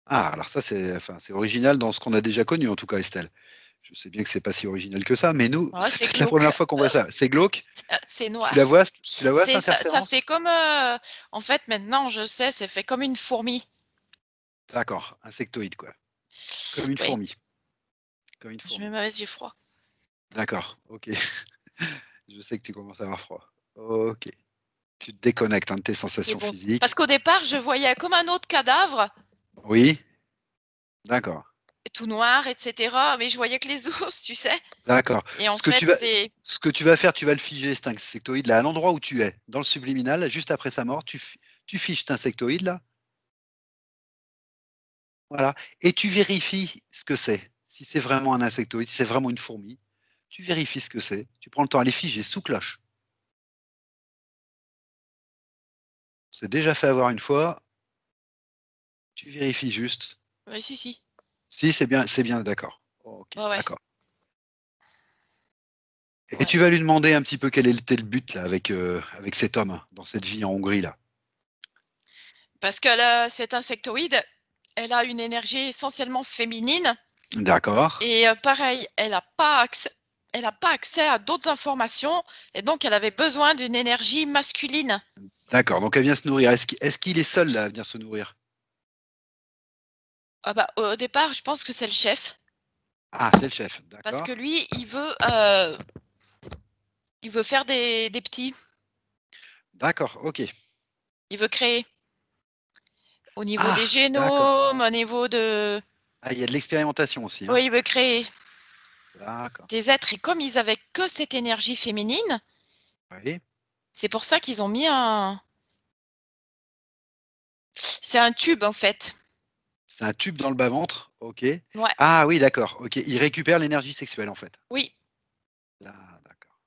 Ah, alors ça, c'est enfin, c'est original dans ce qu'on a déjà connu, en tout cas, Estelle. Je sais bien que c'est pas si original que ça, mais nous, Ouais, c'est c'est peut-être la glauque. première fois qu'on voit ça. C'est glauque? C'est Tu noir. la vois cette C'est ça fait interférence? comme, en fait, maintenant, je sais, c'est fait comme une fourmi. D'accord, insectoïde, quoi. Comme une Oui, fourmi, comme une je mets fourmi. ma veste, j'ai froid. D'accord, OK. Je sais que tu commences à avoir froid. OK. Tu te déconnectes, hein, de tes C'est sensations bon. Parce physiques. qu'au départ, je voyais comme un autre cadavre, Oui? D'accord, tout noir, et cetera, mais je voyais que les os, tu sais? d'accord. Et en Ce que fait, tu vas c'est ce que tu vas faire, tu vas le figer, cet insectoïde là, à l'endroit où tu es, dans le subliminal, juste après sa mort, tu fiches cet insectoïde là. Voilà, et tu vérifies ce que c'est. Si c'est vraiment un insectoïde, si c'est vraiment une fourmi, tu vérifies ce que c'est. Tu prends le temps à les figer sous cloche. C'est déjà fait avoir une fois, tu vérifies juste. ouais, si, si. Si, c'est bien, d'accord. OK, Ouais, ouais, d'accord. Et ouais. tu vas lui demander un petit peu quel était le but là avec cet homme, dans cette vie en Hongrie là? Parce que là, cette insectoïde, elle a une énergie essentiellement féminine D'accord, et pareil, elle a pas accès à d'autres informations et donc elle avait besoin d'une énergie masculine. d'accord, donc elle vient se nourrir. Est-ce qu'il est seul là à venir se nourrir? Ah bah, au départ, je pense que c'est le chef Ah, c'est le chef, parce que d'accord. lui, il veut faire des petits, D'accord, OK. il veut créer. Au niveau des Ah, d'accord. génomes, au niveau de Ah, il y a de l'expérimentation aussi, hein? oui, il veut créer D'accord. des êtres et comme ils avaient que cette énergie féminine, Oui. c'est pour ça qu'ils ont mis un c'est un tube en fait. C'est un tube dans le bas-ventre, OK. Ouais, Ah oui, d'accord, OK. Il récupère l'énergie sexuelle, en fait. oui. Ah d'accord.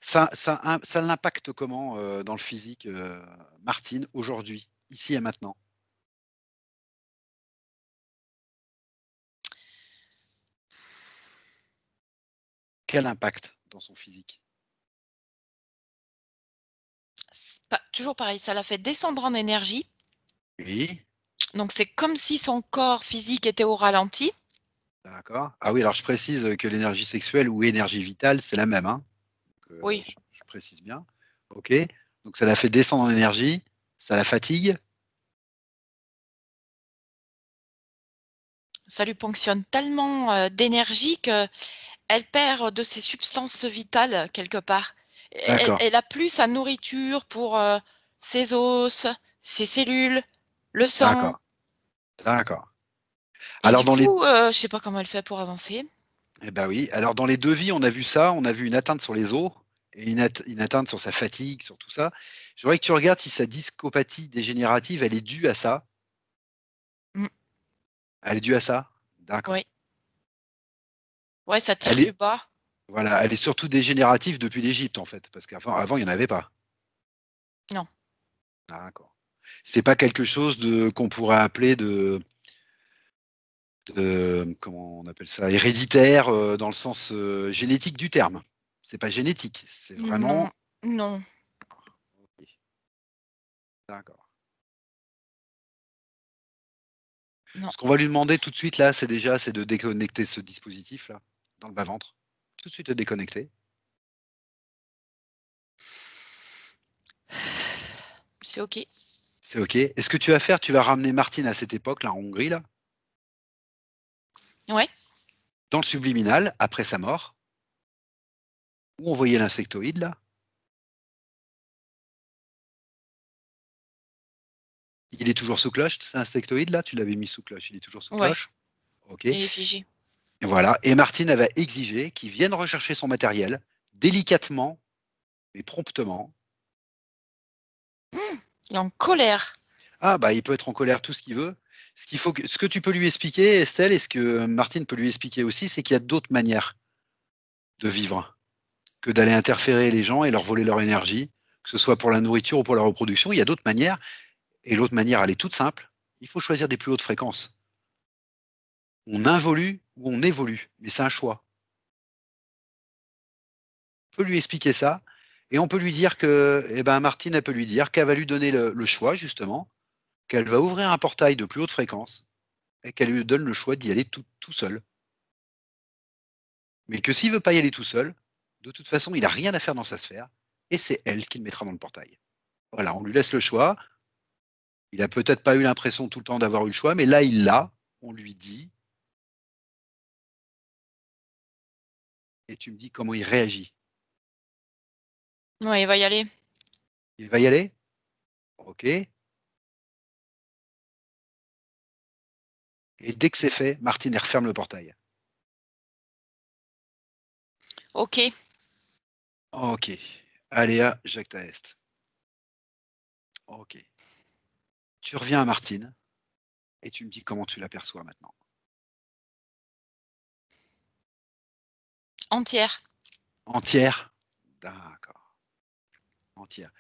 Ça l'impacte comment, dans le physique, Martine, aujourd'hui, ici et maintenant? Quel impact dans son physique? Toujours pareil, ça la fait descendre en énergie. Oui, Donc c'est comme si son corps physique était au ralenti. d'accord. Ah oui, alors je précise que l'énergie sexuelle ou énergie vitale, c'est la même, hein. Donc, Oui, je précise bien. OK. Donc ça la fait descendre en énergie, ça la fatigue. ça lui ponctionne tellement, d'énergie qu'elle perd de ses substances vitales quelque part. D'accord, Elle a plus sa nourriture pour, ses os, ses cellules, le sang d'accord, d'accord. et Alors du dans les coup, je sais pas comment elle fait pour avancer. eh ben oui, alors dans les devis, on a vu ça, on a vu une atteinte sur les os et une atteinte sur sa fatigue, sur tout ça. Je voudrais que tu regardes si sa discopathie dégénérative, elle est due à ça. Mmh, Elle est due à ça? D'accord. oui. Ouais, ça tire Elle du est bas. voilà, elle est surtout dégénérative depuis l'Égypte, en fait, parce qu'avant, il y en avait pas. Non. D'accord. C'est pas quelque chose de qu'on pourrait appeler de comment on appelle ça? Héréditaire, dans le sens, génétique du terme. C'est pas génétique, c'est Non, vraiment non, OK, d'accord. non. Ce qu'on va lui demander tout de suite là, c'est de déconnecter ce dispositif-là, dans le bas-ventre. Tout de suite le déconnecter. C'est OK. C'est OK. Et ce que tu vas faire, tu vas ramener Martine à cette époque-là, en Hongrie, là, Ouais, dans le subliminal, après sa mort, où on voyait l'insectoïde, là. Il est toujours sous cloche, cet insectoïde, là? Tu l'avais mis sous cloche, il est toujours sous ouais, cloche? OK. il Et est figé. voilà. Et Martine, elle va exiger qu'il vienne rechercher son matériel, délicatement, mais promptement. Il est en colère. Ah, bah, il peut être en colère tout ce qu'il veut. Ce que tu peux lui expliquer, Estelle, et ce que Martine peut lui expliquer aussi, c'est qu'il y a d'autres manières de vivre que d'aller interférer les gens et leur voler leur énergie, que ce soit pour la nourriture ou pour la reproduction. Il y a d'autres manières, et l'autre manière, elle est toute simple. Il faut choisir des plus hautes fréquences. On involue ou on évolue, mais c'est un choix. On peut lui expliquer ça, et on peut lui dire que, eh ben, Martine, elle peut lui dire qu'elle va lui donner le choix, justement, qu'elle va ouvrir un portail de plus haute fréquence, et qu'elle lui donne le choix d'y aller tout seul. Mais que s'il veut pas y aller tout seul, de toute façon, il n'a rien à faire dans sa sphère, et c'est elle qui le mettra dans le portail. Voilà, on lui laisse le choix. Il a peut-être pas eu l'impression tout le temps d'avoir eu le choix, mais là, il l'a. On lui dit, et tu me dis comment il réagit. Ouais, il va y aller. Il va y aller? OK. Et dès que c'est fait, Martine, elle referme le portail. OK. OK. Alea jacta est. OK. Tu reviens à Martine et tu me dis comment tu l'aperçois maintenant. Entière. Entière? D'accord. Entière.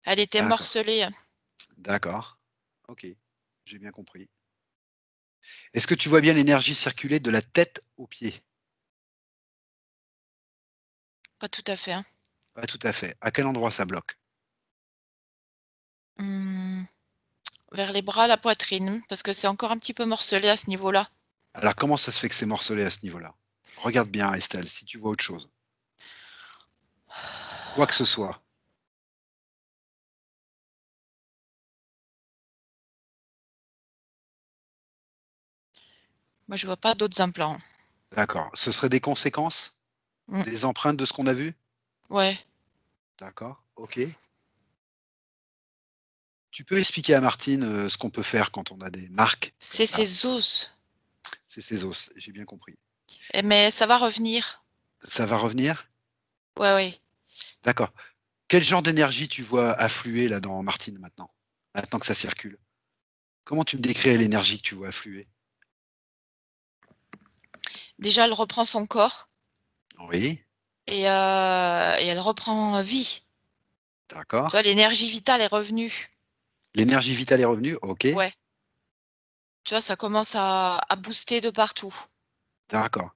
Elle était D'accord. morcelée. D'accord. OK. J'ai bien compris. Est-ce que tu vois bien l'énergie circuler de la tête aux pieds? Pas tout à fait, hein. Pas tout à fait. À quel endroit ça bloque? Mmh, vers les bras, la poitrine, parce que c'est encore un petit peu morcelé à ce niveau-là. Alors comment ça se fait que c'est morcelé à ce niveau-là? Regarde bien, Estelle, si tu vois autre chose. Quoi que ce soit. Moi, je vois pas d'autres implants. D'accord. Ce serait des conséquences? Mmh, Des empreintes de ce qu'on a vu? ouais, D'accord, OK. Tu peux expliquer à Martine, ce qu'on peut faire quand on a des marques comme c'est ça? ses os. C'est ses os, j'ai bien compris. Mais ça va revenir. Ça va revenir? Ouais, ouais. D'accord. Quel genre d'énergie tu vois affluer là dans Martine maintenant? Maintenant que ça circule? Comment tu me décrirais l'énergie que tu vois affluer? Déjà, elle reprend son corps Oui, et elle reprend vie. Tu d'accord. vois, l'énergie vitale est revenue. L'énergie vitale est revenue? OK, Ouais. Tu vois, ça commence à booster de partout. d'accord.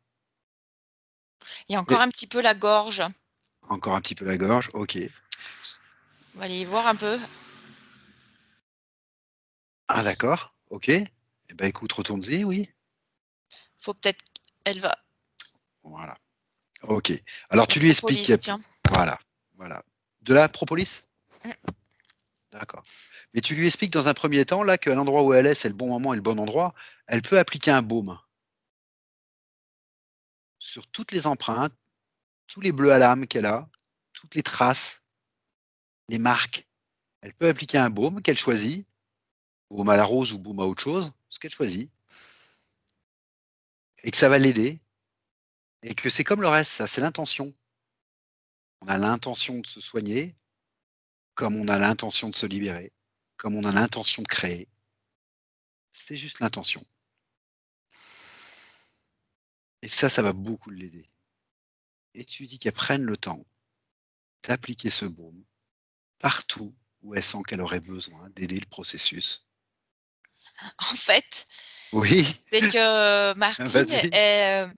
Il y a encore Et un petit peu la gorge. encore un petit peu la gorge, OK. On va aller y voir un peu. Ah d'accord, ok. Eh ben écoute, retourne-y, oui. Faut peut-être... Elle va... Voilà. Ok. Alors La tu lui expliques qu'il y propolis, a plus. tiens. Voilà. Voilà. De la propolis? Mm. D'accord. Mais tu lui expliques dans un premier temps, là, qu'à l'endroit où elle est, c'est le bon moment et le bon endroit. Elle peut appliquer un baume sur toutes les empreintes, tous les bleus à l'âme qu'elle a, toutes les traces, les marques. Elle peut appliquer un baume qu'elle choisit, baume à la rose ou baume à autre chose, ce qu'elle choisit, et que ça va l'aider, et que c'est comme le reste, ça, c'est l'intention. On a l'intention de se soigner, comme on a l'intention de se libérer, comme on a l'intention de créer. C'est juste l'intention. Et ça va beaucoup l'aider. Et tu dis qu'elle prenne le temps d'appliquer ce baume partout où elle sent qu'elle aurait besoin d'aider le processus. En fait, Oui, c'est que Martine, vas-y.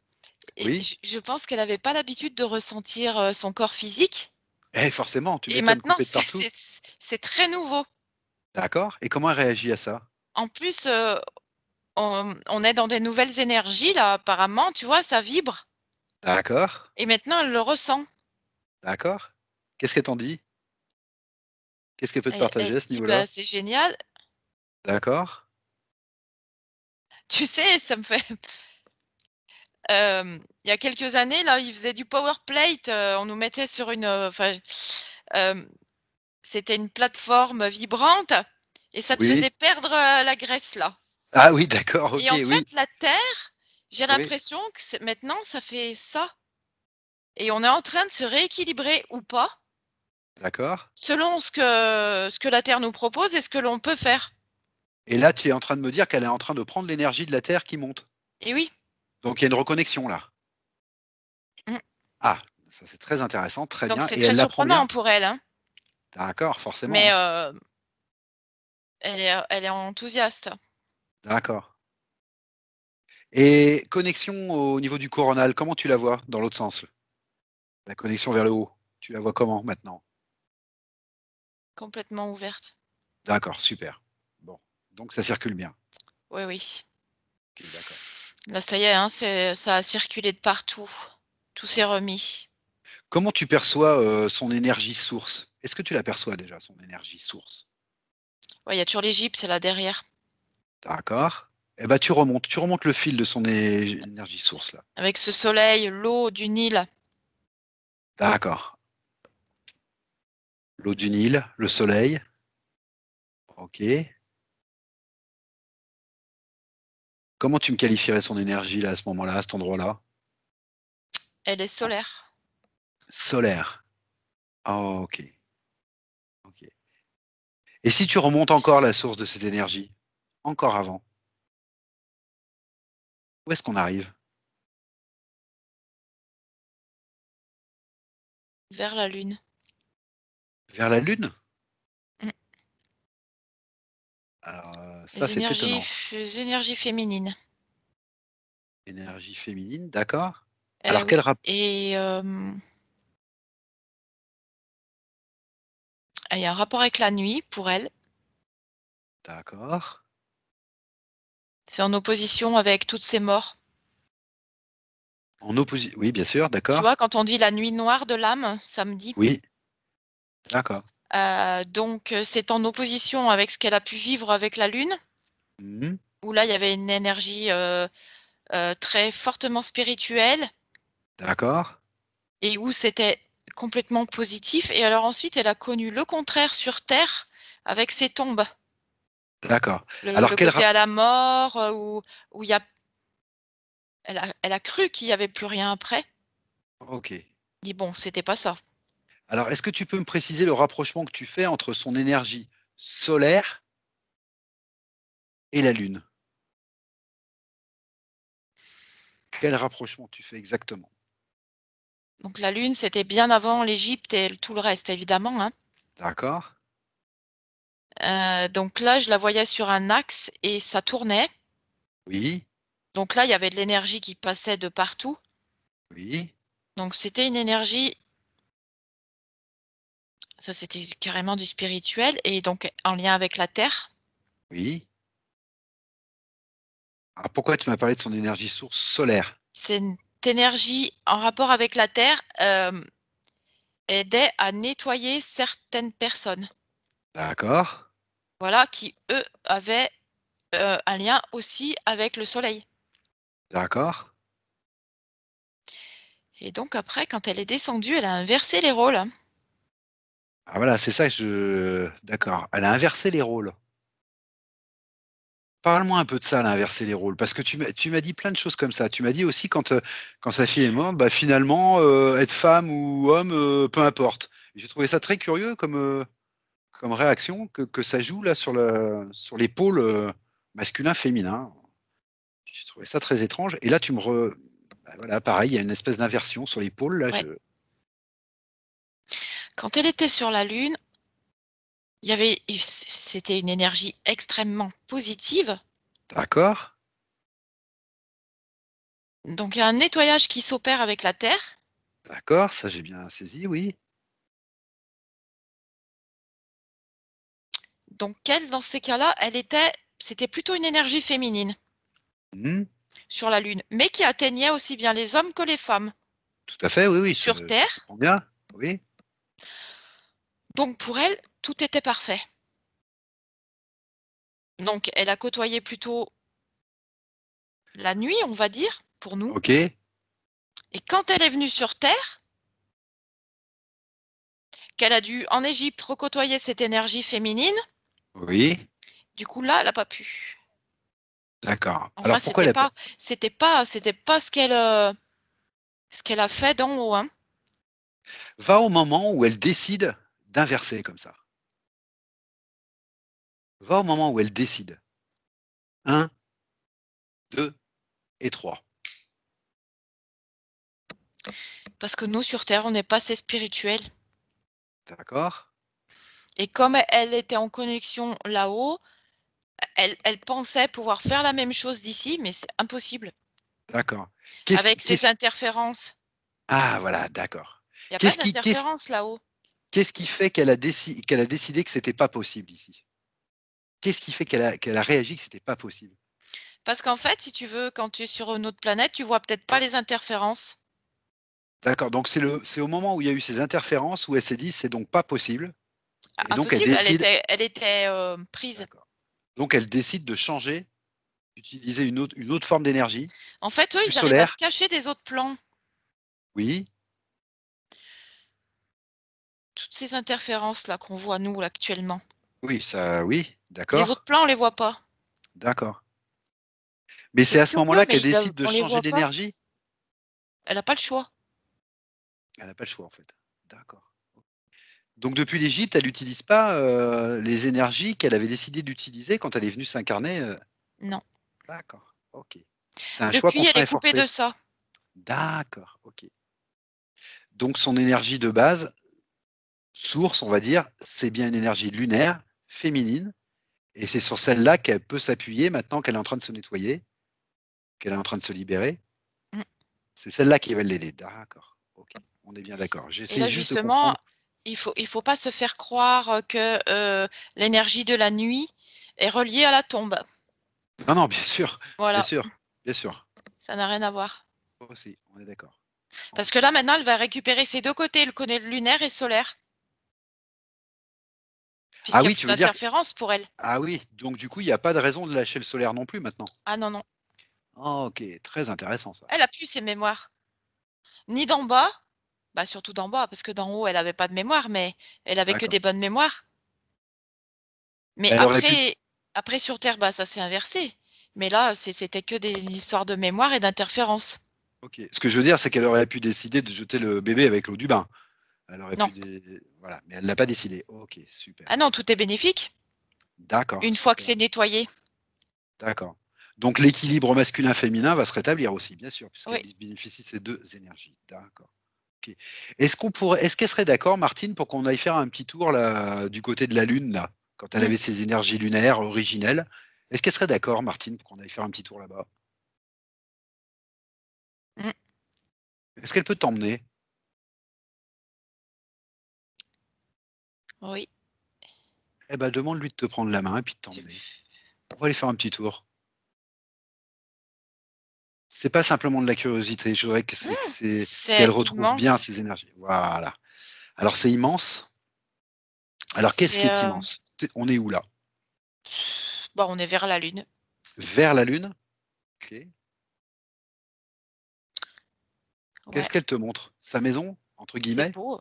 Oui. je pense qu'elle n'avait pas l'habitude de ressentir son corps physique. Eh, forcément, tu Et m'étonnes maintenant, couper de partout. c'est très nouveau. D'accord. Et comment elle réagit à ça? En plus, on est dans des nouvelles énergies, là, apparemment, tu vois, ça vibre. D'accord. Et maintenant, elle le ressent. D'accord. Qu'est-ce qu'elle t'en dit? Qu'est-ce qu'elle peut te Elle partager à ce dit, bah, niveau-là? c'est génial. D'accord. Tu sais, ça me fait... il y a quelques années, là, ils faisaient du power plate. On nous mettait sur une... c'était une plateforme vibrante et ça te Oui. faisait perdre la graisse, là. Ah oui, d'accord, ok, Et en oui. fait, la Terre, j'ai Oui. l'impression que maintenant, ça fait ça. Et on est en train de se rééquilibrer ou pas, D'accord. selon ce que la Terre nous propose et ce que l'on peut faire. Et là, tu es en train de me dire qu'elle est en train de prendre l'énergie de la Terre qui monte. Et oui. Donc il y a une reconnexion là. Mm. Ah, ça c'est très intéressant, très Donc bien. c'est Et très elle l'apprend bien? surprenant pour elle, hein. D'accord, forcément, Mais hein. elle est enthousiaste. D'accord. Et connexion au niveau du coronal, comment tu la vois dans l'autre sens? La connexion vers le haut, tu la vois comment maintenant? Complètement ouverte. D'accord, super. Bon, donc ça circule bien. Oui, oui. Ok, d'accord. Là, ça y est, hein, ça a circulé de partout. Tout s'est remis. Comment tu perçois son énergie source? Est-ce que tu l'aperçois déjà, son énergie source? Ouais, il y a toujours l'Égypte là derrière. D'accord. Eh ben, tu remontes le fil de son énergie source là. Avec ce soleil, l'eau du Nil. D'accord. L'eau du Nil, le soleil. Ok. Comment tu me qualifierais son énergie là, à ce moment-là, à cet endroit-là? Elle est solaire. Solaire. Oh, ok. Ok. Et si tu remontes encore la source de cette énergie, encore avant, où est-ce qu'on arrive? Vers la Lune. Vers la Lune? Mm. Alors, ça, Les c'est énergies, étonnant. les énergies féminines. Énergie féminine, d'accord. Eh Alors, quel oui. rapport? Et il y a un rapport avec la nuit pour elle. D'accord. C'est en opposition avec toutes ces morts. En opposition. Oui, bien sûr, Tu d'accord. vois, quand on dit la nuit noire de l'âme, samedi. Oui, d'accord. Donc, c'est en opposition avec ce qu'elle a pu vivre avec la Lune, Mhm. où là, il y avait une énergie très fortement spirituelle D'accord. et où c'était complètement positif. Et alors ensuite, elle a connu le contraire sur Terre avec ses tombes. D'accord. Le, Alors, le côté à la mort, où elle a cru qu'il n'y avait plus rien après. Ok. Dit bon, c'était pas ça. Alors, est-ce que tu peux me préciser le rapprochement que tu fais entre son énergie solaire et la Lune? Quel rapprochement tu fais exactement? Donc la Lune, c'était bien avant l'Égypte et tout le reste, évidemment, hein. D'accord. Donc là, je la voyais sur un axe et ça tournait. Oui, Donc là, il y avait de l'énergie qui passait de partout. oui. Donc c'était une énergie Ça, c'était carrément du spirituel et donc en lien avec la terre. Oui. Alors pourquoi tu m'as parlé de son énergie source solaire? Cette énergie en rapport avec la terre, aidait à nettoyer certaines personnes, D'accord, voilà, qui eux avaient, un lien aussi avec le soleil d'accord. et donc après quand elle est descendue, elle a inversé les rôles. Ah voilà, c'est ça que je d'accord. Elle a inversé les rôles. Parle-moi un peu de ça, là, inverser les rôles, parce que tu m'as dit plein de choses comme ça. Tu m'as dit aussi quand sa fille est morte, bah, finalement, être femme ou homme, peu importe. J'ai trouvé ça très curieux comme réaction que ça joue là sur les pôles, masculin-féminin. J'ai trouvé ça très étrange et là bah, voilà, pareil, il y a une espèce d'inversion sur les pôles là, Ouais. Quand elle était sur la Lune, c'était une énergie extrêmement positive, d'accord, donc il y a un nettoyage qui s'opère avec la Terre. d'accord, ça j'ai bien saisi, oui. Donc elle, dans ces cas-là, c'était plutôt une énergie féminine Mmh, sur la Lune, mais qui atteignait aussi bien les hommes que les femmes tout à fait, oui, oui, sur je Terre. comprends bien, oui, Donc pour elle, tout était parfait. Donc elle a côtoyé plutôt la nuit, on va dire, pour nous. OK, Et quand elle est venue sur Terre, qu'elle a dû en Égypte recôtoyer cette énergie féminine, oui, du coup là, elle n'a pas pu. d'accord. Enfin, Alors pourquoi elle a pas c'était pas ce qu'elle a fait d'en haut, hein. va au moment où elle décide d'inverser comme ça. Va au moment où elle décide. Un, 2 et 3. Parce que nous, sur Terre, on n'est pas assez spirituel. D'accord, Et comme elle était en connexion là-haut, elle pensait pouvoir faire la même chose d'ici, mais c'est impossible. d'accord. Qu'est-ce qui Avec ces qu'est-ce interférences. ah voilà, d'accord. Il y a pas Qu'est-ce qui qu'est-ce d'interférences là-haut. qu'est-ce qui fait qu'elle a décidé que c'était pas possible ici? Qu'est-ce qui fait qu'elle a réagi que c'était pas possible? Parce qu'en fait, si tu veux, quand tu es sur une autre planète, tu vois peut-être pas les interférences. D'accord, donc c'est au moment où il y a eu ces interférences où elle s'est dit: «C'est donc pas possible» et donc elle Impossible, décide elle était, prise. d'accord. Donc elle décide de changer, d'utiliser une autre forme d'énergie, En fait, eux, plus ils arrivent à se solaire. cacher des autres plans. Oui, Toutes ces interférences-là qu'on voit nous, là, actuellement. oui, ça oui, Les autres d'accord, plans, on les voit pas. d'accord. Mais c'est C'est à ce curieux, moment-là mais qu'elle décide de on les changer voit pas. d'énergie? Elle a pas le choix. Elle a pas le choix en fait. D'accord. Donc depuis l'Égypte, elle n'utilise pas, les énergies qu'elle avait décidé d'utiliser quand elle est venue s'incarner, Non. d'accord, OK. C'est un choix Depuis, elle contraint est et coupée de forcé? ça. D'accord, OK. Donc son énergie de base, source, on va dire, c'est bien une énergie lunaire, féminine et c'est sur celle-là qu'elle peut s'appuyer maintenant qu'elle est en train de se nettoyer, qu'elle est en train de se libérer. Mmh. C'est celle-là qui va l'aider. D'accord, OK. On est bien d'accord. Et J'essaie là, juste de justement, comprendre. il faut pas se faire croire, que, l'énergie de la nuit est reliée à la tombe. Non, non, bien sûr, bien Voilà, sûr, bien sûr. ça n'a rien à voir. Aussi, on est d'accord. Parce que OK. là, maintenant, elle va récupérer ses 2 côtés, le côté lunaire et solaire, Ah puisqu'il y a oui, plus tu veux dire d'interférences pour elle. ah oui, donc du coup, il y a pas de raison de lâcher le solaire non plus maintenant? Ah non, non, Ah OK, très intéressant ça. elle a plus ses mémoires, ni d'en bas, bah, surtout d'en bas, parce que d'en haut, elle avait pas de mémoire, mais elle avait que D'accord. des bonnes mémoires. Mais Elle aurait pu après sur Terre, bah, ça s'est inversé. Mais là, c'était que des histoires de mémoire et d'interférences. OK. Ce que je veux dire, c'est qu'elle aurait pu décider de jeter le bébé avec l'eau du bain. Elle aurait Non. pu voilà, mais elle l'a pas décidé. OK, Ah super. non, tout est bénéfique, D'accord, une fois que super, c'est nettoyé. d'accord. Donc l'équilibre masculin-féminin va se rétablir aussi, bien sûr, Oui. puisqu'elle bénéficie de ces 2 énergies. D'accord. OK. Est-ce qu'elle serait d'accord, Martine, pour qu'on aille faire un petit tour là, du côté de la Lune, là, quand elle Mmh. avait ses énergies lunaires originelles? Est-ce qu'elle serait d'accord, Martine, pour qu'on aille faire un petit tour là-bas? Mmh. Est-ce qu'elle peut t'emmener? Oui. Eh ben, demande-lui de te prendre la main et puis de t'emmener. On va aller faire un petit tour. C'est pas simplement de la curiosité, je voudrais que C'est qu'elle retrouve bien immense. ses énergies. Voilà. Alors c'est immense. Alors qu'est-ce qui C'est, est immense? On est où là? bon, on est vers la lune. Vers la Lune? OK. Ouais, Qu'est-ce qu'elle te montre? Sa maison? Entre c'est guillemets? beau.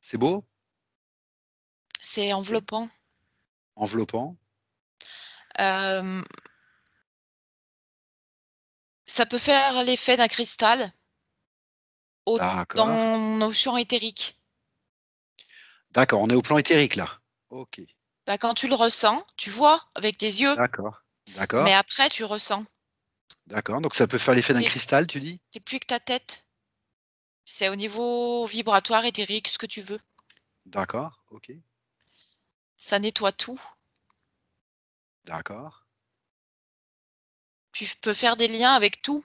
C'est beau? C'est OK. enveloppant. Enveloppant? Hem, Ça peut faire l'effet d'un cristal au D'accord. dans nos champs éthériques. D'accord, on est au plan éthérique là. OK. Bah, quand tu le ressens, tu vois avec tes yeux, D'accord. mais D'accord. après tu ressens. D'accord. Donc ça peut faire l'effet d'un C'est cristal, tu dis? c'est plus que ta tête. C'est au niveau vibratoire, éthérique, ce que tu veux. D'accord. OK. Ça nettoie tout. D'accord. Tu peux faire des liens avec tout.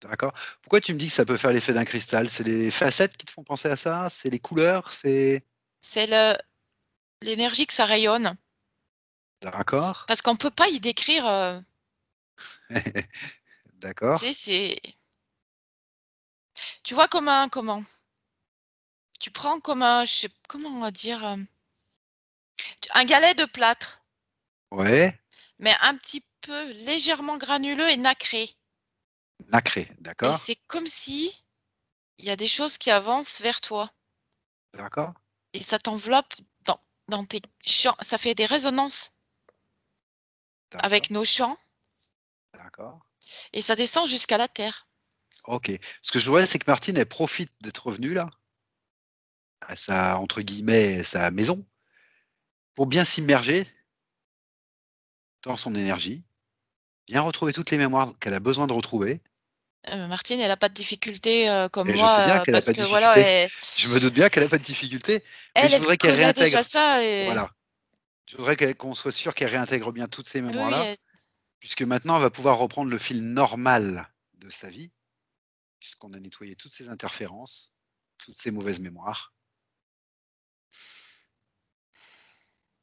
D'accord. Pourquoi tu me dis que ça peut faire l'effet d'un cristal? C'est les facettes qui te font penser à ça? C'est les couleurs? C'est C'est l'énergie que ça rayonne. d'accord. Parce qu'on peut pas y décrire, tu sais, D'accord. c'est tu vois comme un comment? Tu prends comme un je sais comment dire? Un galet de plâtre, Ouais. mais un petit peu légèrement granuleux et nacré Nacré. et D'accord. c'est comme si il y a des choses qui avancent vers toi D'accord. et ça t'enveloppe dans tes champs. Ça fait des résonances D'accord. avec nos champs D'accord. et ça descend jusqu'à la terre. OK. Ce que je voudrais, c'est que Martine, elle profite d'être revenue là, à sa entre guillemets, «sa maison», pour bien s'immerger dans son énergie, bien retrouver toutes les mémoires qu'elle a besoin de retrouver. Martine, elle a pas de difficulté, comme Et je sais bien moi, qu'elle a parce pas de que voilà, difficulté. Je me doute bien qu'elle a pas de difficulté, mais je elle voudrais qu'elle connaît déjà réintègre ça et voilà, je voudrais qu'on soit sûr qu'elle réintègre bien toutes ces oui, mémoires-là, puisque maintenant elle va pouvoir reprendre le fil normal de sa vie, puisqu'on a nettoyé toutes ces interférences, toutes ces mauvaises mémoires.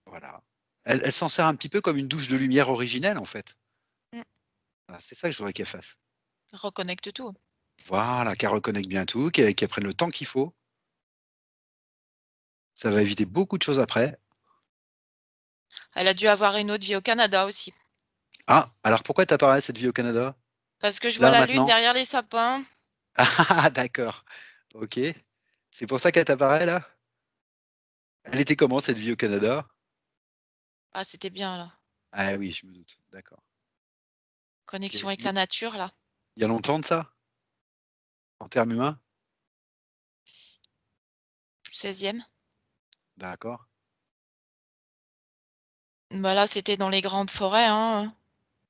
Voilà. Elle s'en sert un petit peu comme une douche de lumière originelle, en fait. mmh, Voilà, c'est ça que je voudrais qu'elle fasse. reconnecte tout. Voilà, qu'elle reconnecte bien tout, qu'elle prenne le temps qu'il faut. Ça va éviter beaucoup de choses après. Elle a dû avoir une autre vie au Canada aussi. Ah, alors pourquoi tu as cette vie au Canada? Parce que je vois Là, la lune maintenant? derrière les sapins. Ah d'accord. OK. C'est pour ça qu'elle t'apparaît là? Elle était comment cette vie au Canada? Ah, c'était bien là. Ah oui, je me doute. D'accord. OK. Connexion avec la nature là. Il y a longtemps de ça? En termes humains? 16e. D'accord. Bah, là, c'était dans les grandes forêts, hein,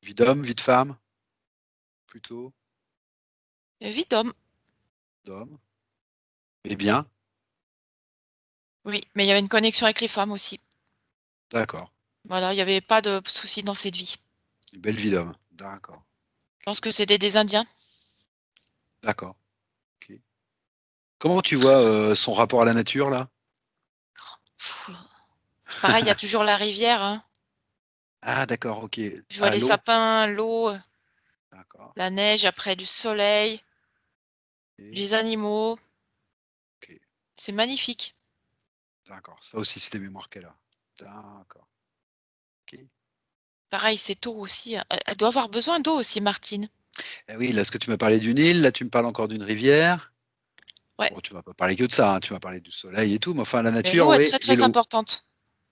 Vie d'homme, vie de femme? Plutôt? vie d'homme. D'homme? Eh bien? Oui, mais il y avait une connexion avec les femmes aussi. D'accord. Voilà, il y avait pas de soucis dans cette vie. Une belle vie d'homme. D'accord. Je pense OK. que c'était des Indiens. D'accord. OK. Comment tu vois, son rapport à la nature là? Pff, pareil, il y a toujours la rivière, hein. Ah d'accord, OK. Je vois À les l'eau? sapins, l'eau, D'accord. la neige, après du soleil, Et les animaux. OK. C'est magnifique. D'accord. Ça aussi, c'est des mémoires qu'elle a. D'accord. OK. Pareil, c'est eau aussi. Elle doit avoir besoin d'eau aussi, Martine. Eh oui, là, ce que tu m'as parlé d'une île, là, tu me parles encore d'une rivière. Ouais, Bon, tu vas pas parler que de ça, hein, tu vas parler du soleil et tout, mais enfin la mais nature, l'eau est oui très, et très l'eau. importante.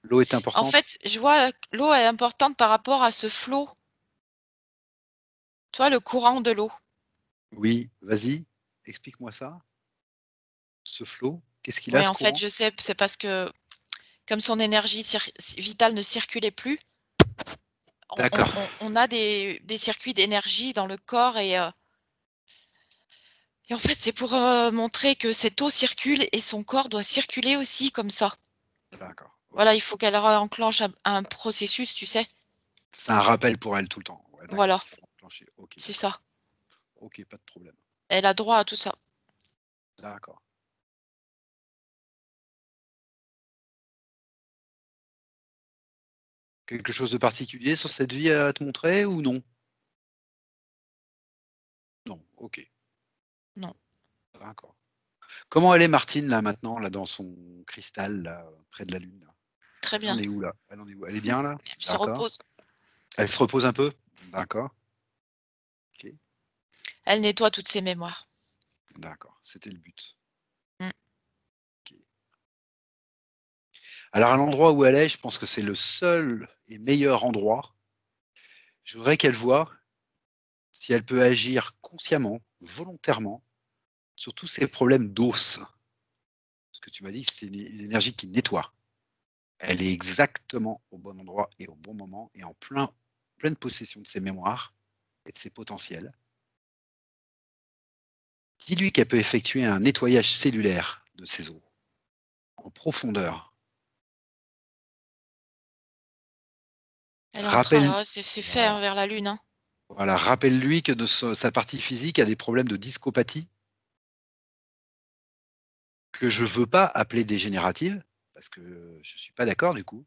L'eau est En importante? fait, je vois l'eau est importante par rapport à ce flot, tu vois, le courant de l'eau. Oui, vas-y, explique-moi ça. Ce flot, qu'est-ce qu'il a Ouais, ce en fait, courant? je sais, c'est parce que comme son énergie vitale ne circulait plus, D'accord, on a des circuits d'énergie dans le corps et en fait, c'est pour, montrer que cette eau circule et son corps doit circuler aussi comme ça. d'accord, Voilà, OK. il faut qu'elle enclenche un processus, tu sais? C'est un rappel pour elle tout le temps. Ouais, d'accord, Voilà, qu'il faut enclencher. OK, c'est d'accord. ça. OK, pas de problème. Elle a droit à tout ça. D'accord. Quelque chose de particulier sur cette vie à te montrer ou non? Non, ok. Non. D'accord. Comment elle est Martine là maintenant, là dans son cristal, là, près de la Lune là? Très Elle en bien. est où là? Elle en est où? Elle est bien là? Elle se D'accord. repose. Elle se repose un peu? D'accord. Ok. Elle nettoie toutes ses mémoires. D'accord. C'était le but. Mm. Ok. Alors à l'endroit où elle est, je pense que c'est le seul et meilleur endroit. Je voudrais qu'elle voie si elle peut agir consciemment, volontairement, sur tous ces problèmes d'os. Parce que tu m'as dit que c'était une énergie qui nettoie. Elle est exactement au bon endroit et au bon moment et en pleine possession de ses mémoires et de ses potentiels. Dis-lui qu'elle peut effectuer un nettoyage cellulaire de ses os en profondeur. Elle est en train, Rappelle, là, c'est fait voilà, hein, vers la Lune. Hein. voilà, rappelle-lui que de sa partie physique a des problèmes de discopathie que je ne veux pas appeler dégénérative, parce que je ne suis pas d'accord du coup.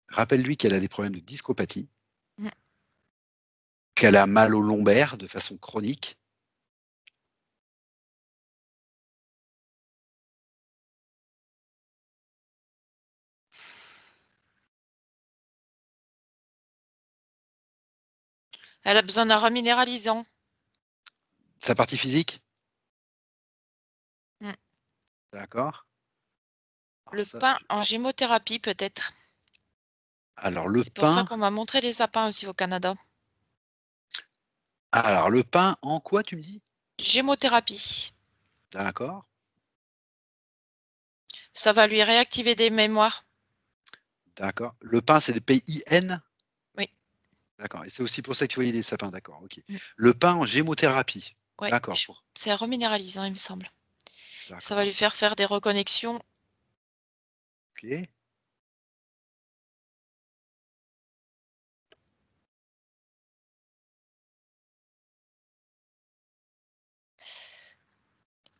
Rappelle-lui qu'elle a des problèmes de discopathie, Mm. qu'elle a mal au lombaire de façon chronique. Elle a besoin d'un reminéralisant. Sa partie physique, Mm. d'accord. Le pain en gémothérapie, peut-être. Alors le C'est pour ça pain, qu'on m'a montré des sapins aussi au Canada. alors le pain en quoi tu me dis? Gémothérapie. D'accord, Ça va lui réactiver des mémoires. d'accord. Le pain, c'est des PIN? Oui. D'accord. Et c'est aussi pour ça que tu voyais des sapins, d'accord, ok. Mm. Le pain en gémothérapie. Ouais. D'accord. C'est reminéralisant, il me semble. Ça va D'accord. lui faire des reconnexions. Ok.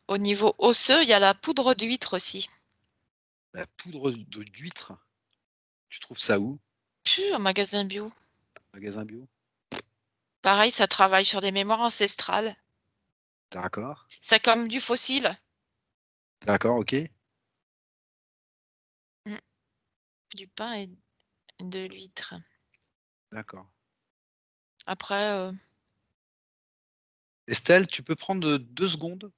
Au niveau osseux, il y a la poudre d'huître aussi. La poudre d'huître, tu trouves ça où? Puis, un magasin bio. Magasin bio? Pareil, ça travaille sur des mémoires ancestrales. D'accord. C'est comme du fossile. D'accord, ok. Mm. Du pain et de l'huître. D'accord. Après, Estelle, tu peux prendre 2 secondes,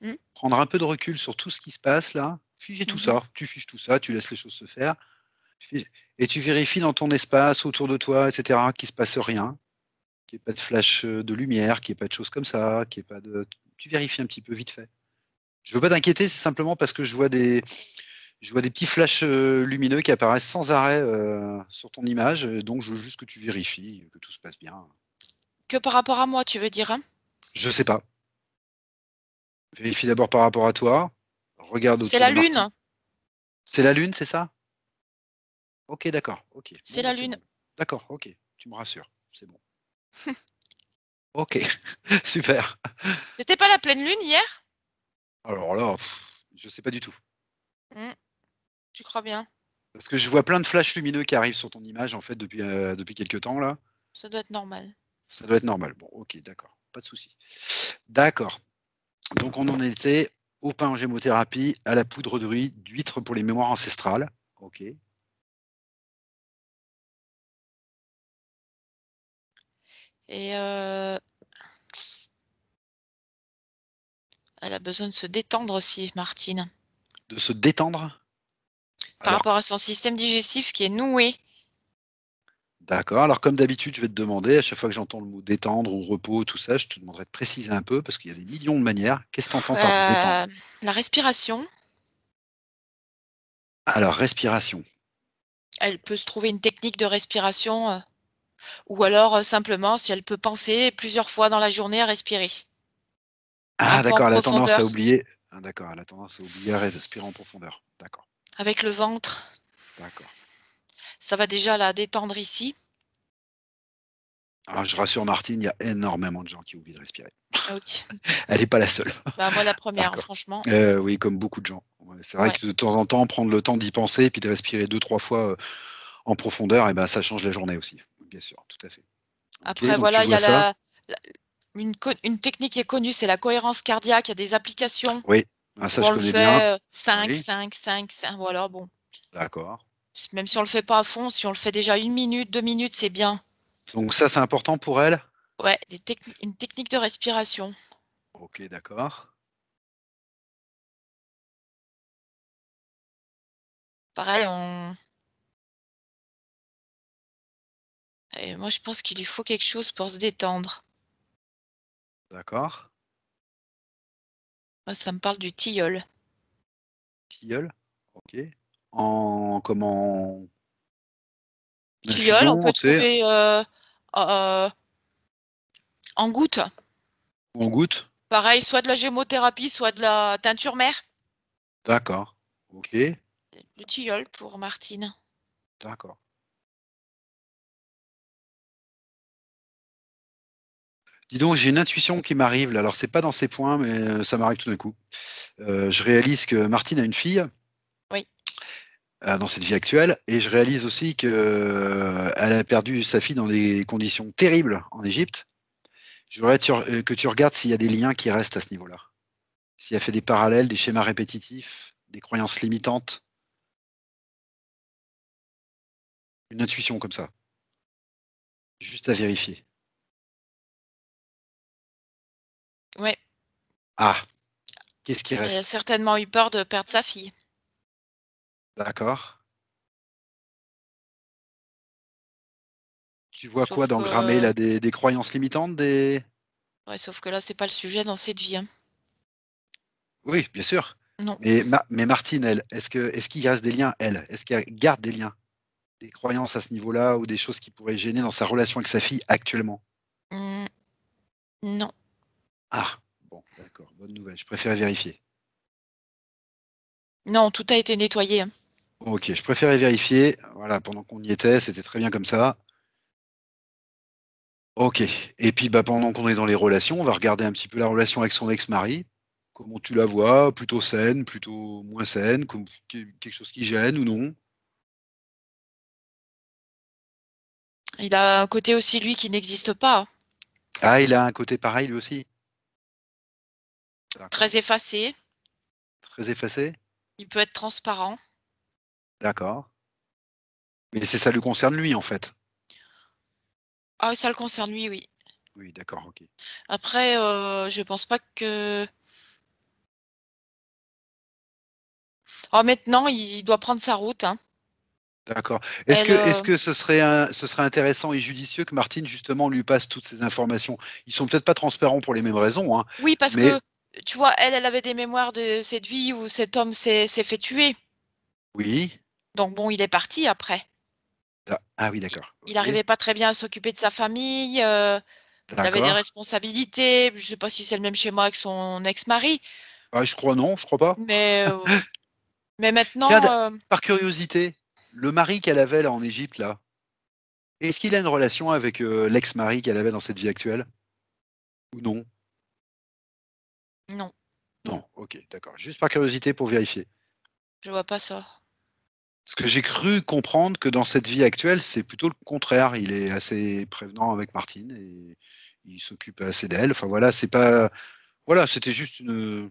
mm, prendre un peu de recul sur tout ce qui se passe là, figer tout mhm. ça, tu fiches tout ça, tu laisses les choses se faire, et tu vérifies dans ton espace, autour de toi, etc., qu'il ne se passe rien, qu'il n'y ait pas de flash de lumière, qu'il n'y ait pas de choses comme ça, qu'il n'y ait pas de. Tu vérifies un petit peu vite fait. Je ne veux pas t'inquiéter, c'est simplement parce que je vois des petits flashs lumineux qui apparaissent sans arrêt sur ton image, donc je veux juste que tu vérifies que tout se passe bien. Que par rapport à moi, tu veux dire, hein? Je sais pas. Vérifie d'abord par rapport à toi. Regarde C'est autour la de Martine. Lune. C'est la Lune, c'est ça? Ok, d'accord. Ok. C'est Bon, bah, la c'est Lune. bon. D'accord, ok. Tu me rassures. C'est bon. Ok, super. C'était pas la pleine Lune hier? Alors là, je sais pas du tout. Mm, tu crois bien. Parce que je vois plein de flashs lumineux qui arrivent sur ton image en fait depuis quelques temps là. Ça doit être normal. Ça doit être normal. Bon, ok, d'accord. Pas de souci. D'accord. Donc on en était au pain en gémothérapie, à la poudre d'huître pour les mémoires ancestrales. Ok. Et elle a besoin de se détendre aussi, Martine. De se détendre. Par Alors, rapport à son système digestif qui est noué. d'accord. Alors comme d'habitude, je vais te demander, à chaque fois que j'entends le mot détendre ou repos, tout ça, je te demanderai de préciser un peu parce qu'il y a des millions de manières. Qu'est-ce que tu entends par se détendre? La respiration. Alors, respiration. Elle peut se trouver une technique de respiration. Ou alors, simplement, si elle peut penser plusieurs fois dans la journée à respirer. Un Ah, peu en d'accord, elle a tendance à profondeur. oublier. Ah, d'accord, elle a tendance à oublier à respirer en profondeur. D'accord, Avec le ventre. d'accord. Ça va déjà la détendre ici. Alors, je rassure Martine, il y a énormément de gens qui oublient de respirer. Ah oui. Elle n'est pas la seule. Bah, moi, la première, hein, D'accord. franchement. Oui, comme beaucoup de gens. Ouais, c'est vrai Ouais. que de temps en temps, prendre le temps d'y penser et puis de respirer 2, 3 fois en profondeur, et ben, ça change la journée aussi. Bien sûr, tout à fait. Ok, Après, donc tu voilà, il y vois a ça? une technique qui est connue, c'est la cohérence cardiaque. Il y a des applications Oui, ah, ça où je on le connais bien. fait 5, Oui, 5, 5, 5. Voilà, bon. d'accord. Même si on le fait pas à fond, si on le fait déjà 1 minute, 2 minutes, c'est bien. Donc ça, c'est important pour elle? Ouais, une technique de respiration. Ok, d'accord. Pareil, et moi, je pense qu'il lui faut quelque chose pour se détendre. D'accord. Moi, ça me parle du tilleul. Tilleul. Ok. En comment? Tilleul, on Infusion, peut en thé, trouver euh, en gouttes. ou en goutte? Pareil, soit de la gémothérapie, soit de la teinture mère. D'accord. Ok, Le tilleul pour Martine. d'accord. Dis donc, j'ai une intuition qui m'arrive là. Alors, c'est pas dans ces points, mais ça m'arrive tout d'un coup. Je réalise que Martine a une fille Oui. dans cette vie actuelle, et je réalise aussi que elle a perdu sa fille dans des conditions terribles en Égypte. Je voudrais que tu regardes s'il y a des liens qui restent à ce niveau-là. S'il y a fait des parallèles, des schémas répétitifs, des croyances limitantes, une intuition comme ça. Juste à vérifier. Ouais. Ah, qu'est-ce qui Elle a reste? certainement eu peur de perdre sa fille. D'accord. Tu vois quoi Sauf dans Grammet que, là, des croyances limitantes, des... ouais, sauf que là, c'est pas le sujet dans cette vie, hein. Oui, bien sûr. Non. Mais Martine, elle, est-ce qu'il reste des liens, elle? Est-ce qu'elle garde des liens, des croyances à ce niveau-là ou des choses qui pourraient gêner dans sa relation avec sa fille actuellement? Hmm, non. Ah, bon, d'accord, bonne nouvelle. Je préfère vérifier. Non, tout a été nettoyé, hein. Ok, je préférais vérifier. Voilà, pendant qu'on y était, c'était très bien comme ça. Ok. Et puis, bah, pendant qu'on est dans les relations, on va regarder un petit peu la relation avec son ex-mari. Comment tu la vois? Plutôt saine, plutôt moins saine? Quelque chose qui gêne ou non? Il a un côté aussi, lui, qui n'existe pas. Ah, il a un côté pareil lui aussi. D'accord. Très effacé. Très effacé? Il peut être transparent. D'accord. Mais c'est ça lui concerne lui en fait. Ah, ça le concerne, lui, oui. Oui, d'accord, ok. Après, je pense pas que... Oh, maintenant, il doit prendre sa route, hein. D'accord. Elle, Est-ce que ce serait intéressant et judicieux que Martine justement lui passe toutes ces informations? Ils sont peut-être pas transparents pour les mêmes raisons, hein, oui, parce mais que, tu vois, elle avait des mémoires de cette vie où cet homme s'est fait tuer. oui. Donc bon, il est parti après. Ah oui, Il d'accord. il Ok. arrivait pas très bien à s'occuper de sa famille, il avait des D'accord. responsabilités. Je sais pas si c'est le même schéma avec son ex-mari, Ah, je crois non, je crois pas. mais Tiens, maintenant, par curiosité, le mari qu'elle avait là en Égypte là, est-ce qu'il a une relation avec l'ex-mari qu'elle avait dans cette vie actuelle ou non? non, Non, ok, d'accord. Juste par curiosité pour vérifier. je vois pas ça. Parce que j'ai cru comprendre que dans cette vie actuelle, c'est plutôt le contraire. Il est assez prévenant avec Martine et il s'occupe assez d'elle. Enfin voilà, c'est pas. Voilà, c'était juste une.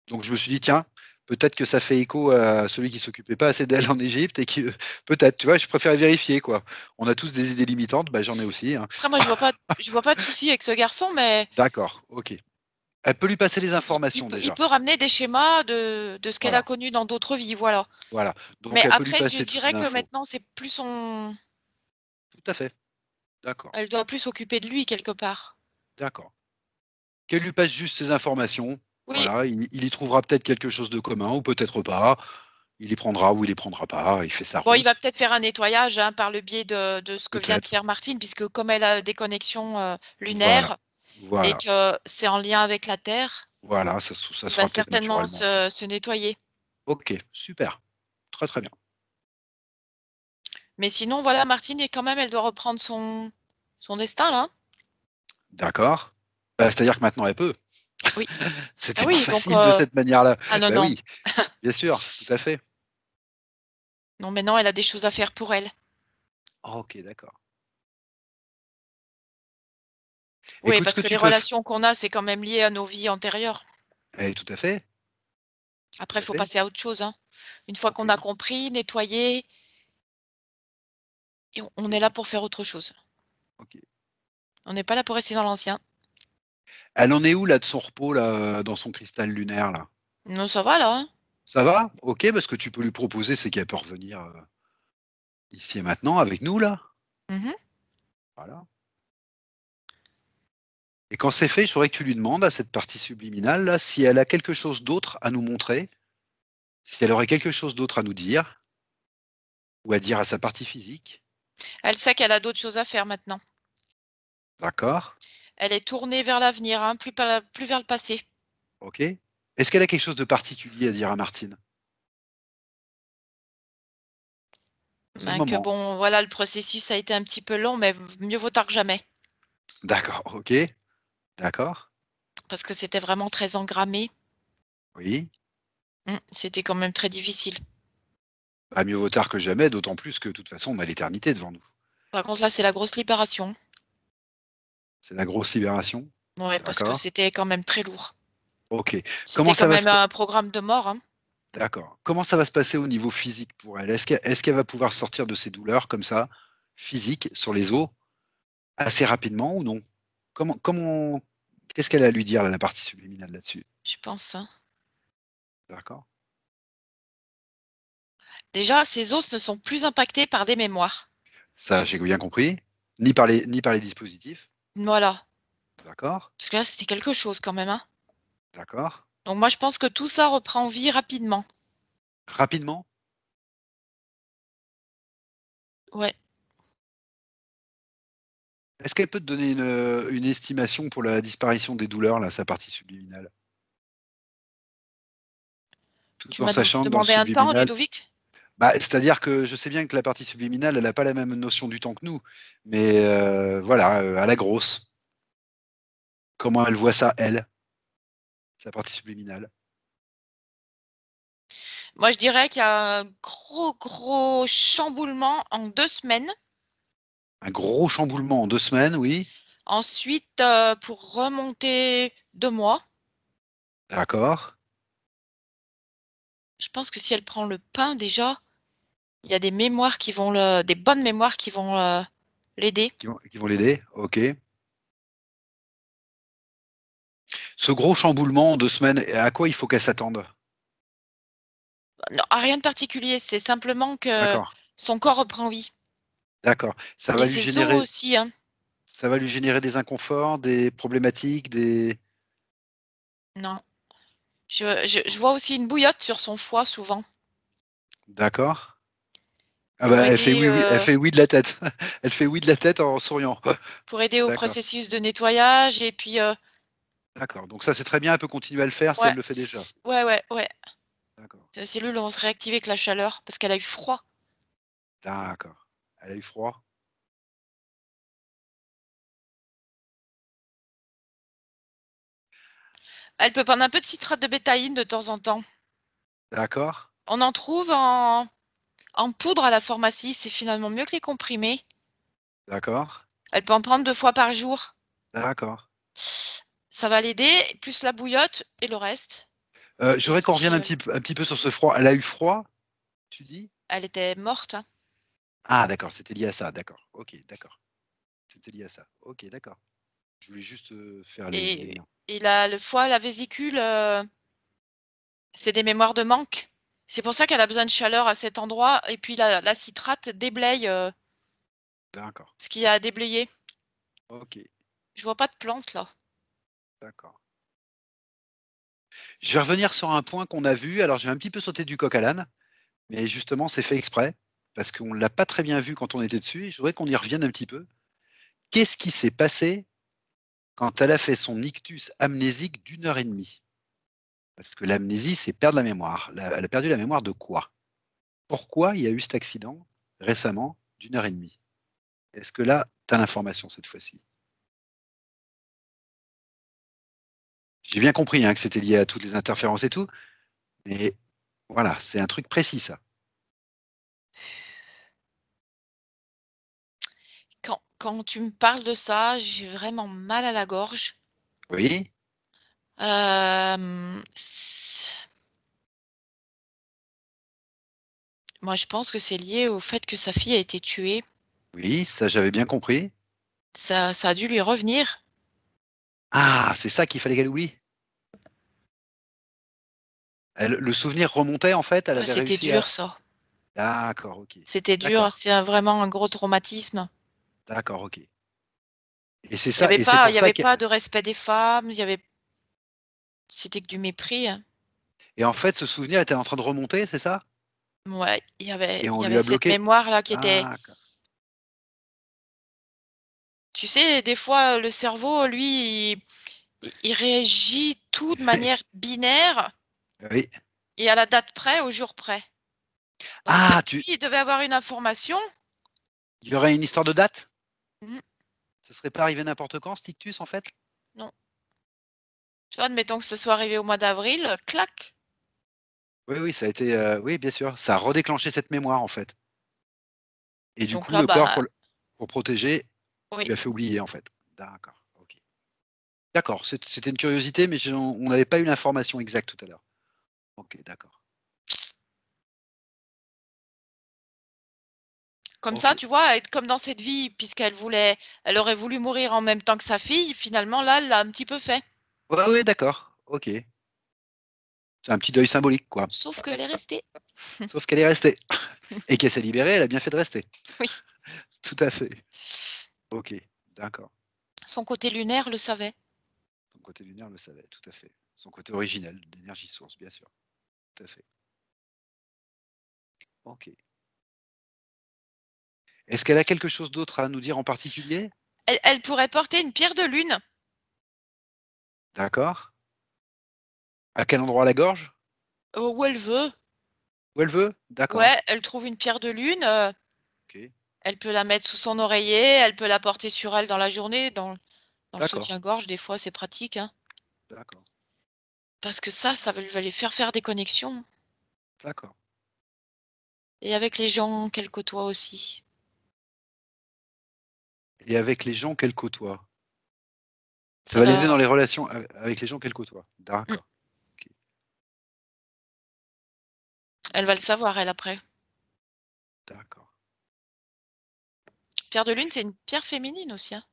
Donc je me suis dit, tiens, peut-être que ça fait écho à celui qui s'occupait pas assez d'elle en Égypte et qui. Peut-être, tu vois, je préfère vérifier, quoi. On a tous des idées limitantes, bah, j'en ai aussi, hein. Après moi, je vois pas de souci avec ce garçon, mais D'accord, ok. Elle peut lui passer les informations il déjà. peut ramener des schémas de ce qu'elle a Voilà, connu dans d'autres vies, voilà. voilà. Mais Donc elle peut lui après, je passer toutes dirais ces que infos. maintenant, c'est plus son Tout à fait. D'accord, elle doit plus s'occuper de lui quelque part. d'accord. Qu'elle lui passe juste ces informations. Oui. Voilà, il y trouvera peut-être quelque chose de commun ou peut-être pas. Il y prendra ou il y prendra pas. Il fait sa Bon, il va route. peut-être faire un nettoyage, hein, par le biais de ce que vient de Peut-être. faire Martine, puisque comme elle a des connexions, Voilà. lunaires et Voilà. que c'est en lien avec la Terre, Voilà. Ça il se va fera peut-être certainement naturellement aussi. se nettoyer. Ok, super. Très très bien. Mais sinon, voilà, Martine et quand même, elle doit reprendre son destin, là. D'accord. Bah, c'est-à-dire que maintenant elle peut. Oui. Ah C'était pas oui, donc facile de cette manière-là. ah non, Bah non. oui, bien sûr, tout à fait. Non, maintenant, elle a des choses à faire pour elle. Ok, d'accord. Oui, Écoute, ce parce que que tu les peux relations qu'on a, c'est quand même lié à nos vies antérieures. tout à fait, Après, tout il à faut fait. passer à autre chose, hein. Une fois Ok, qu'on a compris, nettoyé et on est là ok, pour faire autre chose. ok. On n'est pas là pour rester dans l'ancien. Elle en est où là de son repos là, dans son cristal lunaire là? Non, ça va là, hein. Ça va? Ok, parce que tu peux lui proposer, c'est qu'elle peut revenir ici et maintenant avec nous là. Mmh. Voilà. Et quand c'est fait, il faudrait que tu lui demandes à cette partie subliminale là si elle a quelque chose d'autre à nous montrer, si elle aurait quelque chose d'autre à nous dire ou à dire à sa partie physique. Elle sait qu'elle a d'autres choses à faire maintenant. D'accord? Elle est tournée vers l'avenir, hein, plus vers le passé. Ok. Est-ce qu'elle a quelque chose de particulier à dire à Martine? C'est le Ben, que moment. bon, voilà, le processus a été un petit peu long, mais mieux vaut tard que jamais. D'accord, ok. D'accord. Parce que c'était vraiment très engrammé. Oui. C'était quand même très difficile. Bah, mieux vaut tard que jamais, d'autant plus que de toute façon, on a l'éternité devant nous. Par contre, là, c'est la grosse libération. C'est la grosse libération. Ouais, parce que D'accord. c'était quand même très lourd. Ok. Comment C'était quand ça va même se un programme de mort, hein. D'accord. Comment ça va se passer au niveau physique pour elle? Est-ce qu'elle va pouvoir sortir de ses douleurs comme ça, physiques, sur les os, assez rapidement ou non? Comment qu'est-ce qu'elle a à lui dire là, la partie subliminale là-dessus? Je pense, hein. D'accord. Déjà, ces os ne sont plus impactés par des mémoires. Ça, j'ai bien compris. Ni par les dispositifs. Voilà. D'accord. Parce que là, c'était quelque chose quand même, hein. D'accord. Donc moi, je pense que tout ça reprend vie rapidement. Rapidement? Ouais. Est-ce qu'elle peut te donner une estimation pour la disparition des douleurs là, sa partie subliminale? Tout Tu en m'as sachant que dans le demandé un temps, subliminal, Ludovic? bah, c'est-à-dire que je sais bien que la partie subliminale, elle a pas la même notion du temps que nous, mais voilà, à la grosse. Comment elle voit ça, elle, sa partie subliminale? Moi, je dirais qu'il y a un gros, gros chamboulement en 2 semaines. Un gros chamboulement en 2 semaines, oui. Ensuite, pour remonter 2 mois. D'accord. Je pense que si elle prend le pain déjà, il y a des mémoires qui vont des bonnes mémoires qui vont, l'aider. Qui vont l'aider, OK. Ce gros chamboulement en 2 semaines, à quoi il faut qu'elle s'attende? Non, à rien de particulier, c'est simplement que D'accord, son corps reprend vie d'accord. Ça va et lui ses os générer aussi, hein. ça va lui générer des inconforts, des problématiques, des Non. Je vois aussi une bouillotte sur son foie souvent d'accord. Ah pour bah, elle fait aider, oui, oui, elle fait oui de la tête. Elle fait oui de la tête en souriant. au D'accord, processus de nettoyage et puis, d'accord. Donc ça, c'est très bien, elle peut continuer à le faire si elle ouais, le fait déjà. ouais, ouais, ouais. D'accord, Les cellules vont se réactiver avec la chaleur parce qu'elle a eu froid. d'accord. Elle a eu froid? Elle peut prendre un peu de citrate de bétaïne de temps en temps. D'accord, On en trouve en poudre à la pharmacie, c'est finalement mieux que les comprimés. d'accord, Elle peut en prendre 2 fois par jour. d'accord. Ça va l'aider, plus la bouillotte et le reste. Je Et voudrais qu'on revienne puis, un petit peu sur ce froid. Elle a eu froid, tu dis? elle était morte, hein. Ah d'accord, c'était lié à ça, d'accord. OK, d'accord. C'était lié à ça. OK, d'accord. Je voulais juste, faire les Et liens. le foie, la vésicule, c'est des mémoires de manque. C'est pour ça qu'elle a besoin de chaleur à cet endroit et puis la citrate déblaye, D'accord. ce qu'il y a à déblayer. OK, Je vois pas de plante là. d'accord. Je vais revenir sur un point qu'on a vu. Alors, j'ai un petit peu sauté du coq à l'âne, mais justement, c'est fait exprès parce qu'on ne l'a pas très bien vu quand on était dessus et je voudrais qu'on y revienne un petit peu. Qu'est-ce qui s'est passé quand elle a fait son ictus amnésique d'1 heure et demie? Parce que l'amnésie, c'est perdre la mémoire. Elle a perdu la mémoire de quoi? Pourquoi il y a eu cet accident récemment d'1 heure et demie? Est-ce que là, tu as l'information cette fois-ci? J'ai bien compris, hein, que c'était lié à toutes les interférences et tout, mais voilà, c'est un truc précis ça. quand tu me parles de ça, j'ai vraiment mal à la gorge. Oui, Moi, je pense que c'est lié au fait que sa fille a été tuée. oui, ça j'avais bien compris. Ça a dû lui revenir. Ah, c'est ça qu'il fallait qu'elle oublie. Le souvenir remontait en fait, elle Ouais, avait c'était réussi à. dur ça. D'accord, ok. C'était dur, D'accord, c'était vraiment un gros traumatisme. d'accord, ok. Et c'est Il y ça, avait et c'est pas il pour y ça avait que. pas de respect des femmes, il y avait c'était que du mépris, hein. Et en fait, ce souvenir était en train de remonter, c'est ça? Ouais, Et il on y lui avait a cette bloqué. mémoire-là qui était D'accord. tu sais, des fois, le cerveau, lui, il réagit tout de manière binaire Oui. et à la date près, au jour près. Donc Ah, lui, il devait avoir une information. il y aurait une histoire de date? Mmh, Ce serait pas arrivé n'importe quand, ce ictus, en fait? non. Tu vois, admettons que ce soit arrivé au mois d'avril, clac. Oui, oui, ça a été, oui, bien sûr, ça a redéclenché cette mémoire, en fait. Et du Donc coup, là, le corps, bah, pour protéger, oui. lui a fait oublier, en fait. D'accord, ok. D'accord, c'était une curiosité, mais on n'avait pas eu l'information exacte tout à l'heure. Ok, d'accord. Comme Ok. ça, tu vois, comme dans cette vie, elle aurait voulu mourir en même temps que sa fille, finalement, là, elle l'a un petit peu fait. Ouais, ouais, d'accord. Ok. C'est un petit deuil symbolique, quoi. Sauf qu'elle est restée. Sauf qu'elle est restée. Et qu'elle s'est libérée, elle a bien fait de rester. Oui. Tout à fait. Ok, d'accord. Son côté lunaire le savait. Son côté lunaire le savait, tout à fait. Son côté originel, d'énergie source, bien sûr. Tout à fait. Ok. Est-ce qu'elle a quelque chose d'autre à nous dire en particulier? Elle pourrait porter une pierre de lune, D'accord. À quel endroit la gorge? où elle veut. Où elle veut? D'accord. Ouais, elle trouve une pierre de lune, Ok. elle peut la mettre sous son oreiller, elle peut la porter sur elle dans la journée, dans le D'accord. soutien-gorge, des fois, c'est pratique, hein. D'accord. Parce que ça va lui faire des connexions. D'accord. Et avec les gens qu'elle côtoie aussi. Et avec les gens qu'elle côtoie? Ça Ça va l'aider va. dans les relations avec les gens qu'elle côtoie. Mmh. D'accord. Ok. Elle va le savoir, elle, après. D'accord. Pierre de lune, c'est une pierre féminine aussi, hein.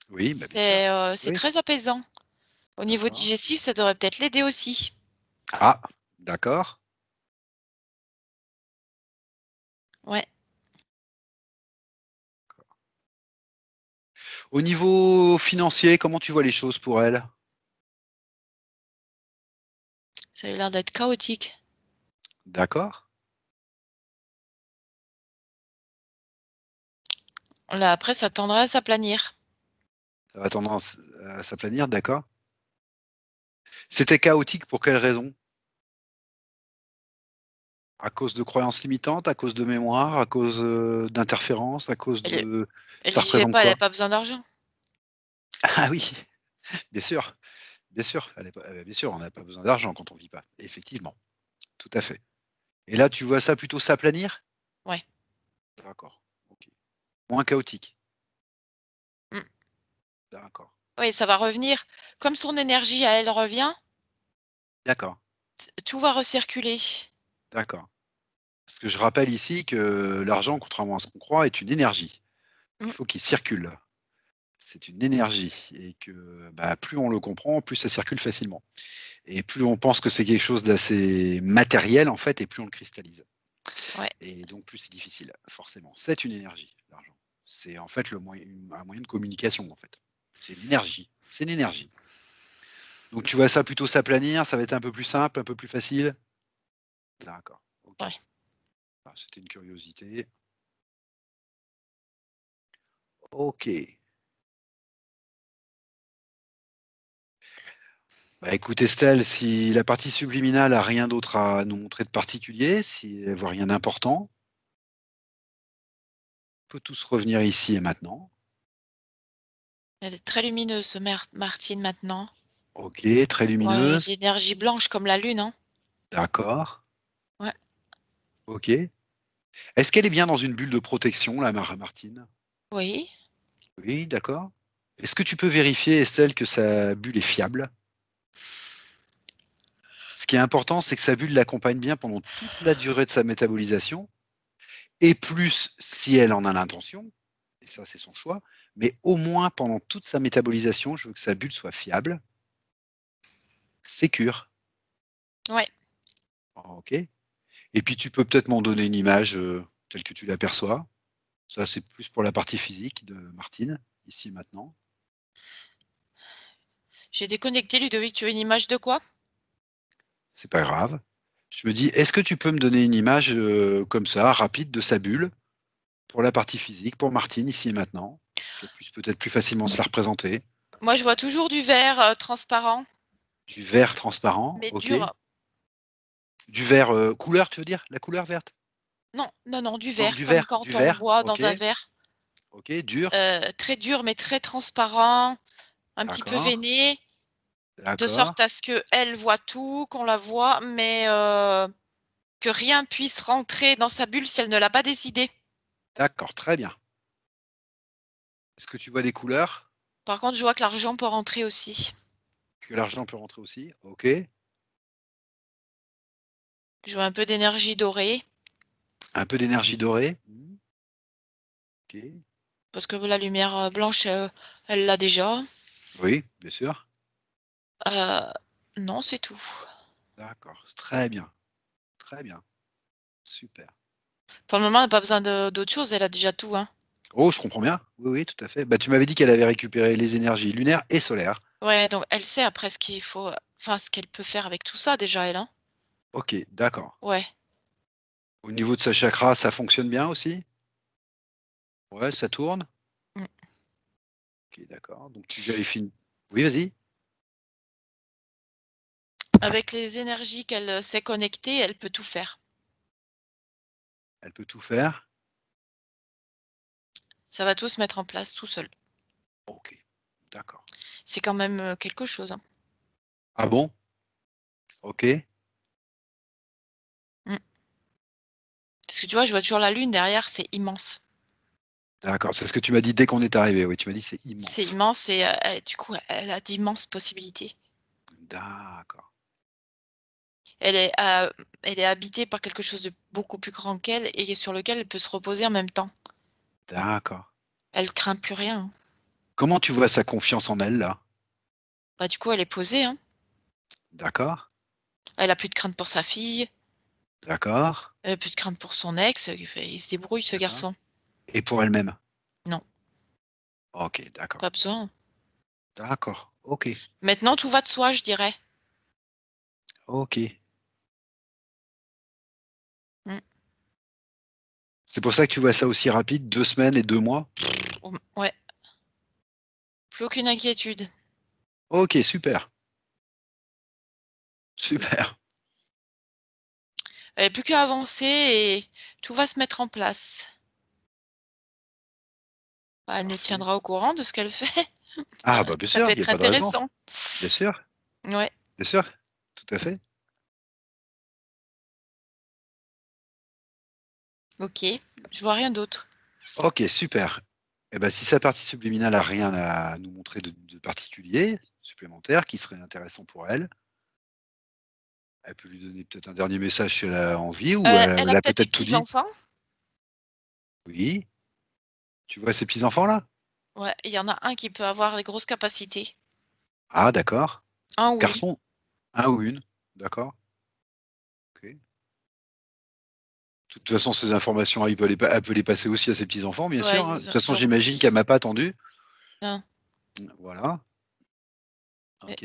Oui, bah bien sûr. C'est Oui. très apaisant. Au niveau D'accord. digestif, ça devrait peut-être l'aider aussi. Ah, d'accord. Ouais, Au niveau financier, comment tu vois les choses pour elle? ça a l'air d'être chaotique. D'accord. Là, après, ça tendrait à s'aplanir. Ça va tendance à s'aplanir, d'accord. C'était chaotique pour quelle raison? À cause de croyances limitantes, à cause de mémoire, à cause, d'interférences, à cause Elle de elle ça vivait représente pas, elle avait quoi? pas besoin d'argent. Ah oui, bien sûr, bien sûr, elle est pas bien sûr, on n'a pas besoin d'argent quand on vit pas. Effectivement, tout à fait. Et là, tu vois ça plutôt s'aplanir? Ouais. D'accord, OK. Moins chaotique? Mmh. D'accord, Oui, ça va revenir. Comme son énergie à elle revient, d'accord, tout va recirculer. d'accord. Parce que je rappelle ici que l'argent, contrairement à ce qu'on croit, est une énergie. Il Mmh. faut qu'il circule. C'est une énergie et que, bah, plus on le comprend, plus ça circule facilement et plus on pense que c'est quelque chose d'assez matériel, en fait, et plus on le cristallise Ouais. et donc plus c'est difficile, forcément. C'est une énergie, l'argent. C'est en fait un moyen de communication, en fait. C'est une énergie, c'est une énergie. Donc tu vois ça plutôt s'aplanir, ça va être un peu plus simple, un peu plus facile? D'accord, OK. Ouais. Ah, c'était une curiosité. OK. Bah, écoute Estelle, si la partie subliminale a rien d'autre à nous montrer de particulier, si elle voit rien d'important, on peut tous revenir ici et maintenant. Elle est très lumineuse, Martine, maintenant. OK, très Ouais, lumineuse. l'énergie blanche comme la lune, hein. D'accord. Ouais. OK. Est-ce qu'elle est bien dans une bulle de protection, la Martine? Oui. Oui, d'accord. Est-ce que tu peux vérifier, Estelle, que sa bulle est fiable? Ce qui est important, c'est que sa bulle l'accompagne bien pendant toute la durée de sa métabolisation, et plus si elle en a l'intention, et ça c'est son choix, mais au moins pendant toute sa métabolisation, je veux que sa bulle soit fiable, sécure. Ouais. Ok. Et puis tu peux peut-être m'en donner une image telle que tu l'aperçois. Ça c'est plus pour la partie physique de Martine, ici et maintenant. J'ai déconnecté, Ludovic. Tu veux une image de quoi? C'est pas grave. Je me dis, est-ce que tu peux me donner une image comme ça, rapide, de sa bulle, pour la partie physique, pour Martine, ici et maintenant, qu'elle puisse peut-être plus facilement se la représenter. Moi, je vois toujours du vert transparent, Du vert transparent, mais ok. dur. Du vert couleur, tu veux dire? La couleur verte? Non, non, non, du Non, vert, comme du quand on vert, boit ok. dans un verre. Ok, dur, Très dur, mais très transparent, un petit peu d'accord, veiné, de d'accord, sorte à ce qu'elle voit tout, qu'on la voit, mais que rien puisse rentrer dans sa bulle si elle ne l'a pas décidé. d'accord, très bien. Est-ce que tu vois des couleurs? Par contre, je vois que l'argent peut rentrer aussi. Que l'argent peut rentrer aussi? Ok. Je vois un peu d'énergie dorée, Un peu d'énergie dorée? Ok. parce que la lumière blanche, elle l'a déjà. Oui, bien sûr. Euh, non, c'est tout. D'accord, très bien, très bien, super. Pour le moment, elle n'a pas besoin d'autre chose, elle a déjà tout, hein. Oh, je comprends bien. Oui, oui, tout à fait. Bah, tu m'avais dit qu'elle avait récupéré les énergies lunaires et solaires. Ouais, donc elle sait après ce qu'il faut, enfin ce qu'elle peut faire avec tout ça déjà, elle, hein. Ok, d'accord. Ouais. Au niveau de sa chakra, ça fonctionne bien aussi? Ouais, ça tourne? Mm. Ok, d'accord. Donc tu vérifies. Oui, vas-y. Avec les énergies qu'elle sait connecter, elle peut tout faire. Elle peut tout faire. Ça va tout se mettre en place tout seul. Ok, d'accord. C'est quand même quelque chose, hein. Ah bon? Ok, Mm. Parce que tu vois, je vois toujours la lune derrière, c'est immense. d'accord. C'est ce que tu m'as dit dès qu'on est arrivé. Oui, tu m'as dit c'est C'est immense. immense et du coup, elle a d'immenses possibilités. D'accord, Elle est, elle est habitée par quelque chose de beaucoup plus grand qu'elle et sur lequel elle peut se reposer en même temps. d'accord. Elle craint plus rien, hein. Comment tu vois sa confiance en elle, là? Bah, du coup, elle est posée, hein. D'accord, Elle a plus de crainte pour sa fille, d'accord, elle a plus de crainte pour son ex. Il se débrouille, ce d'accord. garçon. Et pour elle-même? Non, Ok, d'accord. pas besoin. D'accord, ok, Maintenant, tout va de soi, je dirais. ok. Mm. C'est pour ça que tu vois ça aussi rapide, 2 semaines et 2 mois? Ouais, plus aucune inquiétude. Ok, super, super. Elle n'a plus qu'à avancer et tout va se mettre en place. Bah, elle nous Parfait. tiendra au courant de ce qu'elle fait. Ah bah bien Ça sûr, peut il n'y a être pas de raison. intéressant. Bien sûr, Ouais, bien sûr, tout à fait. ok. Je vois rien d'autre. Ok, super. Eh ben, si sa partie subliminale a rien à nous montrer de particulier, supplémentaire, qui serait intéressant pour elle, elle peut lui donner peut-être un dernier message si elle a envie, ou Elle elle a a peut-être des peut-être tout dit. petits-enfants. Oui. Tu vois ces petits-enfants là? Ouais, il y en a un qui peut avoir des grosses capacités. Ah, d'accord. Un ou une. Garçon, un ou une. D'accord. Ok. De toute façon, ces informations, elle peut les passer aussi à ses petits-enfants, bien Ouais, sûr, hein. De toute ils façon, auront j'imagine qu'elle envie. m'a pas attendu. Hein. Voilà. Ouais, Ok.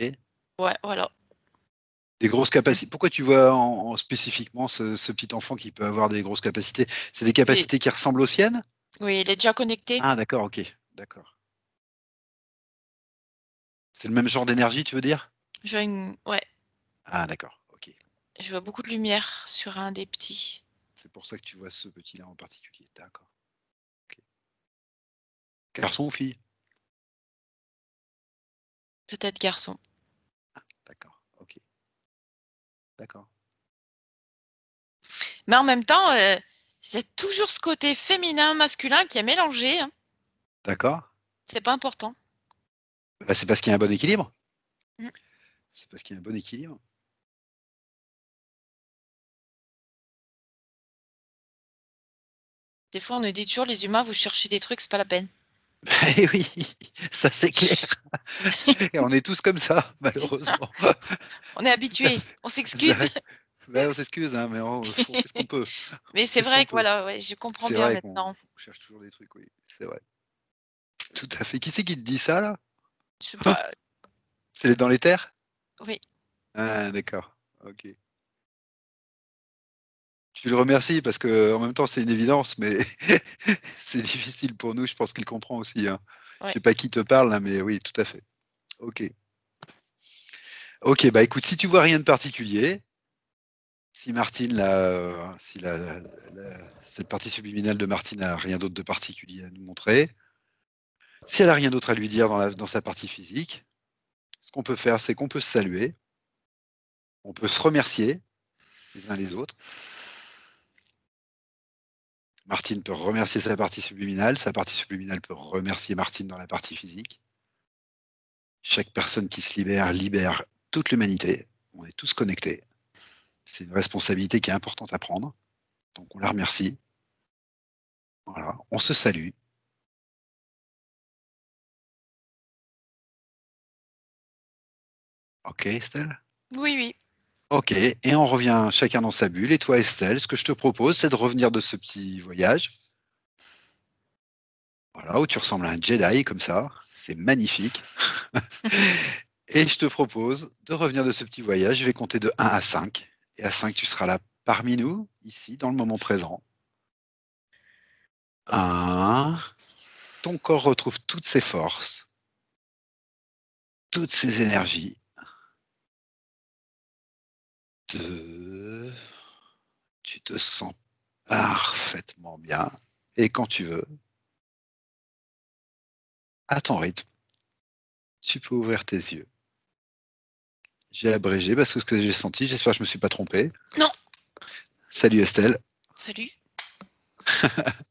ouais, voilà. Des grosses capacités. Pourquoi tu vois spécifiquement ce petit enfant qui peut avoir des grosses capacités? C'est des Et- capacités qui ressemblent aux siennes? oui, il est déjà connecté. Ah, d'accord, ok. D'accord. C'est le même genre d'énergie, tu veux dire? Je vois ouais, Ah, d'accord, ok. je vois beaucoup de lumière sur un des petits. C'est pour ça que tu vois ce petit-là en particulier. D'accord. Ok. Garçon ou fille? Peut-être garçon. D'accord, ok. D'accord. Mais en même temps, c'est toujours ce côté féminin, masculin qui est mélangé, hein. D'accord. C'est pas important. Bah, c'est parce qu'il y a un bon équilibre. Mm. C'est parce qu'il y a un bon équilibre. Des fois, on nous dit toujours, les humains, vous cherchez des trucs, c'est pas la peine. Eh oui, ça c'est clair. Et on est tous comme ça, malheureusement. On est habitués, on s'excuse. On s'excuse, hein, mais on fait ce qu'on peut. Mais On c'est fait ce qu'on vrai que peut. voilà, ouais, je comprends C'est bien vrai maintenant. qu'on cherche toujours des trucs, oui. C'est vrai. Tout à fait. Qui c'est qui te dit ça, là? Je sais pas. C'est dans les terres? Oui. Ah, d'accord. Ok. Tu le remercies parce que en même temps c'est une évidence, mais c'est difficile pour nous. Je pense qu'il comprend aussi, hein. Je Ouais. sais pas qui te parle là, mais oui, tout à fait. Ok. Ok, bah écoute, si tu vois rien de particulier, si Martine, si cette partie subliminale de Martine n'a rien d'autre de particulier à nous montrer, si elle a rien d'autre à lui dire dans sa partie physique, ce qu'on peut faire, c'est qu'on peut se saluer, on peut se remercier les uns les autres. Martine peut remercier sa partie subliminale peut remercier Martine dans la partie physique. Chaque personne qui se libère toute l'humanité. On est tous connectés. C'est une responsabilité qui est importante à prendre. Donc on la remercie. Voilà, on se salue. Ok, Estelle? Oui, oui. Ok, et on revient chacun dans sa bulle. Et toi, Estelle, ce que je te propose, c'est de revenir de ce petit voyage. Voilà, où tu ressembles à un Jedi comme ça. C'est magnifique. Et je te propose de revenir de ce petit voyage. Je vais compter de 1 à 5. Et à 5, tu seras là parmi nous, ici, dans le moment présent. 1. Ton corps retrouve toutes ses forces, toutes ses énergies. 2. Tu te sens parfaitement bien. Et quand tu veux, à ton rythme, tu peux ouvrir tes yeux. J'ai abrégé parce que ce que j'ai senti, j'espère que je ne me suis pas trompé. Non. Salut Estelle. Salut.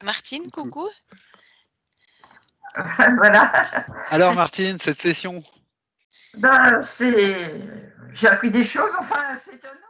Martine, Coucou. coucou. Voilà. Alors Martine, cette session? Ben, j'ai appris des choses, enfin, c'est étonnant.